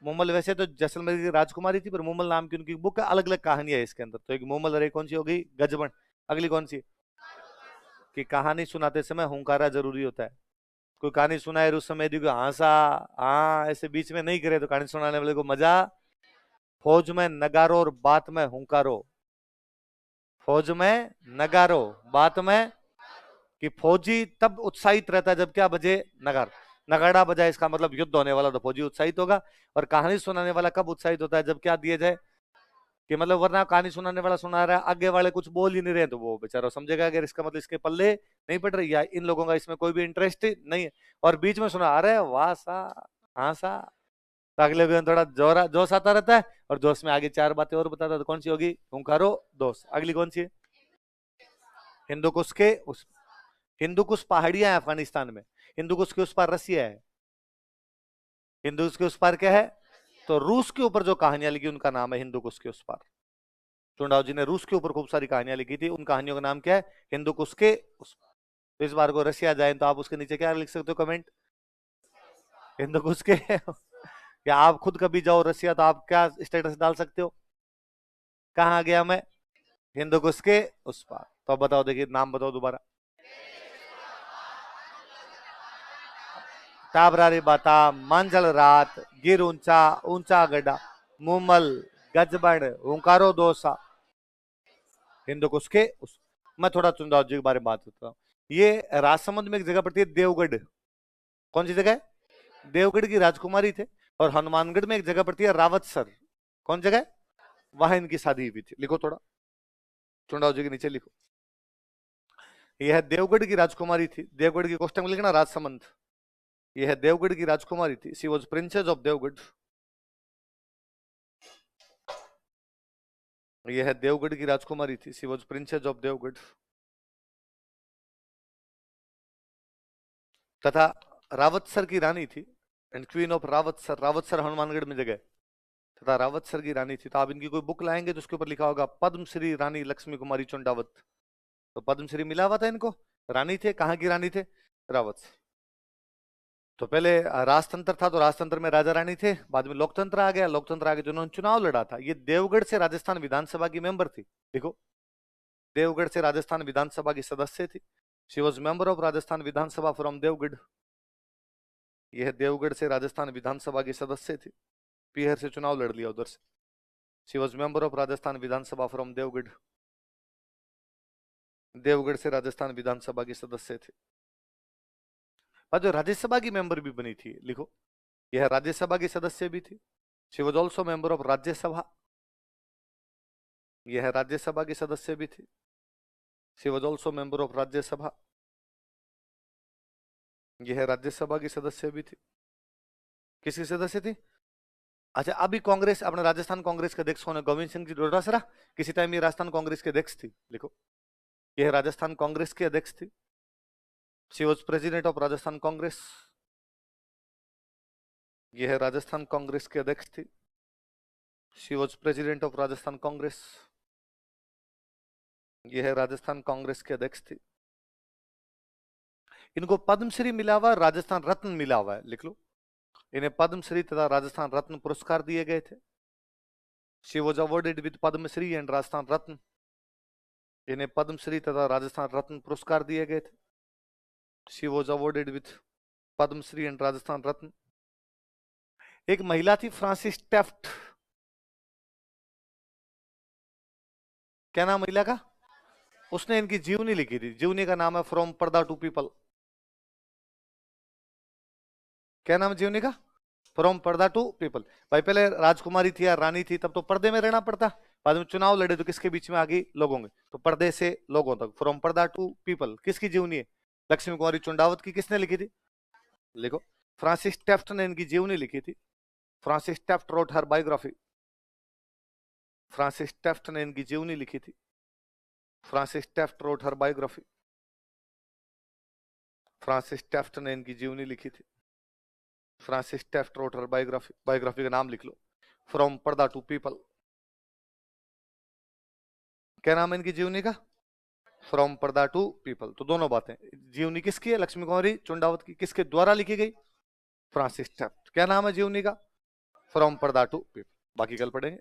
मुमल। वैसे तो जैसलमेर की राजकुमारी थी, पर मुमल नाम की उनकी बुक है, अलग अलग कहानियां है इसके अंदर। तो एक मुमल और एक कौन सी होगी? गजबन। अगली कौन सी? कि कहानी सुनाते समय हुंकारा जरूरी होता है। कोई कहानी सुनाए उस समय यदि हंसा, हाँ ऐसे बीच में नहीं करे तो कहानी सुनाने वाले को मजा। फौज में नगारो और बात में हुंकारो। फौज में नगारो, बात में। कि फौजी तब उत्साहित रहता है जब क्या बजे? नगार। नगाड़ा बजाए, इसका मतलब युद्ध होने वाला, तो फौजी उत्साहित होगा। और कहानी सुनाने वाला कब उत्साहित होता है? जब क्या दिए जाए? कि मतलब वरना कहानी सुनाने वाला सुना रहा है, आगे वाले कुछ बोल ही नहीं रहे, तो वो बेचारा समझेगा अगर इसका मतलब इसके पल्ले नहीं पड़ रही, या इन लोगों का इसमें कोई भी इंटरेस्ट नहीं है। और बीच में सुना, अरे वाह सा, हाँ सा, तो अगले भी थोड़ा जोरा जोश आता रहता है, और जोश में आगे चार बातें और बताता है। तो कौन सी होगी? हुंकारो दोष। अगली कौन सी है? हिंदुकुश के उस। हिंदुकुश पहाड़ियां है अफगानिस्तान में, हिंदुकुश के उस पार रसिया है। हिंदुकुश के उस पार क्या है? तो रूस के ऊपर जो कहानियां लिखी उनका नाम है हिंदुकुश के उस पार। चुंडाव जी ने रूस के ऊपर खूब सारी कहानियां लिखी थी, उन कहानियों का नाम क्या है? हिंदुकुश के उस पार। तो इस बार को रसिया जाए तो आप उसके नीचे क्या लिख सकते हो कमेंट? हिंदुकुश के या आप खुद कभी जाओ रसिया तो आप क्या स्टेटस डाल सकते हो? कहाँ गया मैं? हिंदुकुश के उस पार। तो अब बताओ देखिए, नाम बताओ दोबारा। टाबरारी बाता, मांझल रात, गिर ऊंचा, ऊंचा गड्ढा, मुमल, गजबड़, हुंकारो दोसा, हिंदुकुश के उस। मैं थोड़ा चुंदाव जी के बारे में बात करता हूँ। ये राजसमंद में एक जगह पड़ती है देवगढ़। कौन सी जगह है? देवगढ़ की राजकुमारी थे। और हनुमानगढ़ में एक जगह पड़ती है रावतसर। कौन जगह है? वहां इनकी शादी हुई थी। लिखो थोड़ा, चुंडाव जी के नीचे लिखो। यह देवगढ़ की राजकुमारी थी। देवगढ़ की कोष्टक में लिखना राजसमंद। यह देवगढ़ की राजकुमारी थी। She was princess of Devgarh. यह देवगढ़ की राजकुमारी थी। She was princess of Devgarh. तथा रावतसर की रानी थी, and queen of Rawatsar. Rawatsar Hanumangarh में जगह। तथा रावतसर की रानी थी। तो आप इनकी कोई बुक लाएंगे तो उसके ऊपर लिखा होगा पद्मश्री रानी लक्ष्मी कुमारी चुंडावत। तो पद्मश्री मिला हुआ था इनको। रानी थे, कहाँ की रानी थे? रावत। तो पहले राजतंत्र था, तो राजतंत्र में राजा रानी थे। बाद में लोकतंत्र आ गया। लोकतंत्र आ गया, जिन्होंने चुनाव लड़ा था। ये देवगढ़ से राजस्थान विधानसभा की मेंबर थी। देखो, देवगढ़ से राजस्थान विधानसभा की सदस्य थी। She was member of Rajasthan Vidhan Sabha from Deogarh. यह देवगढ़ से राजस्थान विधानसभा की सदस्य थी। पीहर से चुनाव लड़ लिया उधर से। She was member of Rajasthan Vidhan Sabha from Deogarh. Deogarh से राजस्थान विधानसभा की सदस्य थे। और जो राज्यसभा की मेंबर भी बनी थी, लिखो, यह राज्यसभा की सदस्य भी थी। She was also member of Rajya Sabha. यह राज्यसभा की सदस्य भी थी। She was also member of Rajya Sabha. यह राज्यसभा की सदस्य भी थी। किसकी सदस्य थी? अच्छा, अभी कांग्रेस अपने राजस्थान कांग्रेस के अध्यक्ष कौन है? गोविंद सिंह जी डोटासरा। किसी टाइम ये राजस्थान कांग्रेस के अध्यक्ष थी, लिखो, ये राजस्थान कांग्रेस के अध्यक्ष थी। She was president of Rajasthan Congress. यह है राजस्थान कांग्रेस के अध्यक्ष थी। She was president of Rajasthan Congress. यह है राजस्थान कांग्रेस के अध्यक्ष थी। इनको पद्मश्री मिला हुआ, राजस्थान रत्न मिला हुआ है, लिख लो। इन्हें पद्मश्री तथा राजस्थान रत्न पुरस्कार दिए गए थे। She was awarded with Padma Shri and Rajasthan Ratna. इन्हें पद्मश्री तथा राजस्थान रत्न पुरस्कार दिए गए थे। She was awarded with Padma Shri and Rajasthan Ratna. एक महिला थी फ्रांसिस टेफ्ट। क्या नाम महिला का? उसने इनकी जीवनी लिखी थी। जीवनी का नाम है फ्रॉम पर्दा टू पीपल। क्या नाम है जीवनी का? फ्रॉम पर्दा टू पीपल। भाई पहले राजकुमारी थी या रानी थी तब तो पर्दे में रहना पड़ता, बाद में चुनाव लड़े तो किसके बीच में आ गई? लोगों में। तो पर्दे से लोगों तक, फ्रॉम पर्दा टू पीपल। किसकी जीवनी है? लक्ष्मी कुमारी चुंडावत की। किसने लिखी थी? लिखो, फ्रांसिस टेफ्ट ने इनकी जीवनी लिखी थी। फ्रांसिस टेफ्ट रोट हर बायोग्राफी। फ्रांसिस टेफ्ट ने इनकी जीवनी लिखी थी। फ्रांसिस टेफ्ट रोट हर बायोग्राफी। फ्रांसिस टेफ्ट ने इनकी जीवनी लिखी थी। फ्रांसिस टेफ्ट रोट हर बायोग्राफी। बायोग्राफी का नाम लिख लो, फ्रॉम पर्दा टू पीपल। क्या नाम है इनकी जीवनी का? फ्रॉम पर्दा टू पीपल। तो दोनों बातें, जीवनी किसकी है? लक्ष्मी कुमारी चुंडावत की। किसके द्वारा लिखी गई? Francis Taft. क्या नाम है जीवनी का? फ्रॉम पर्दा टू पीपल। बाकी कल पढ़ेंगे।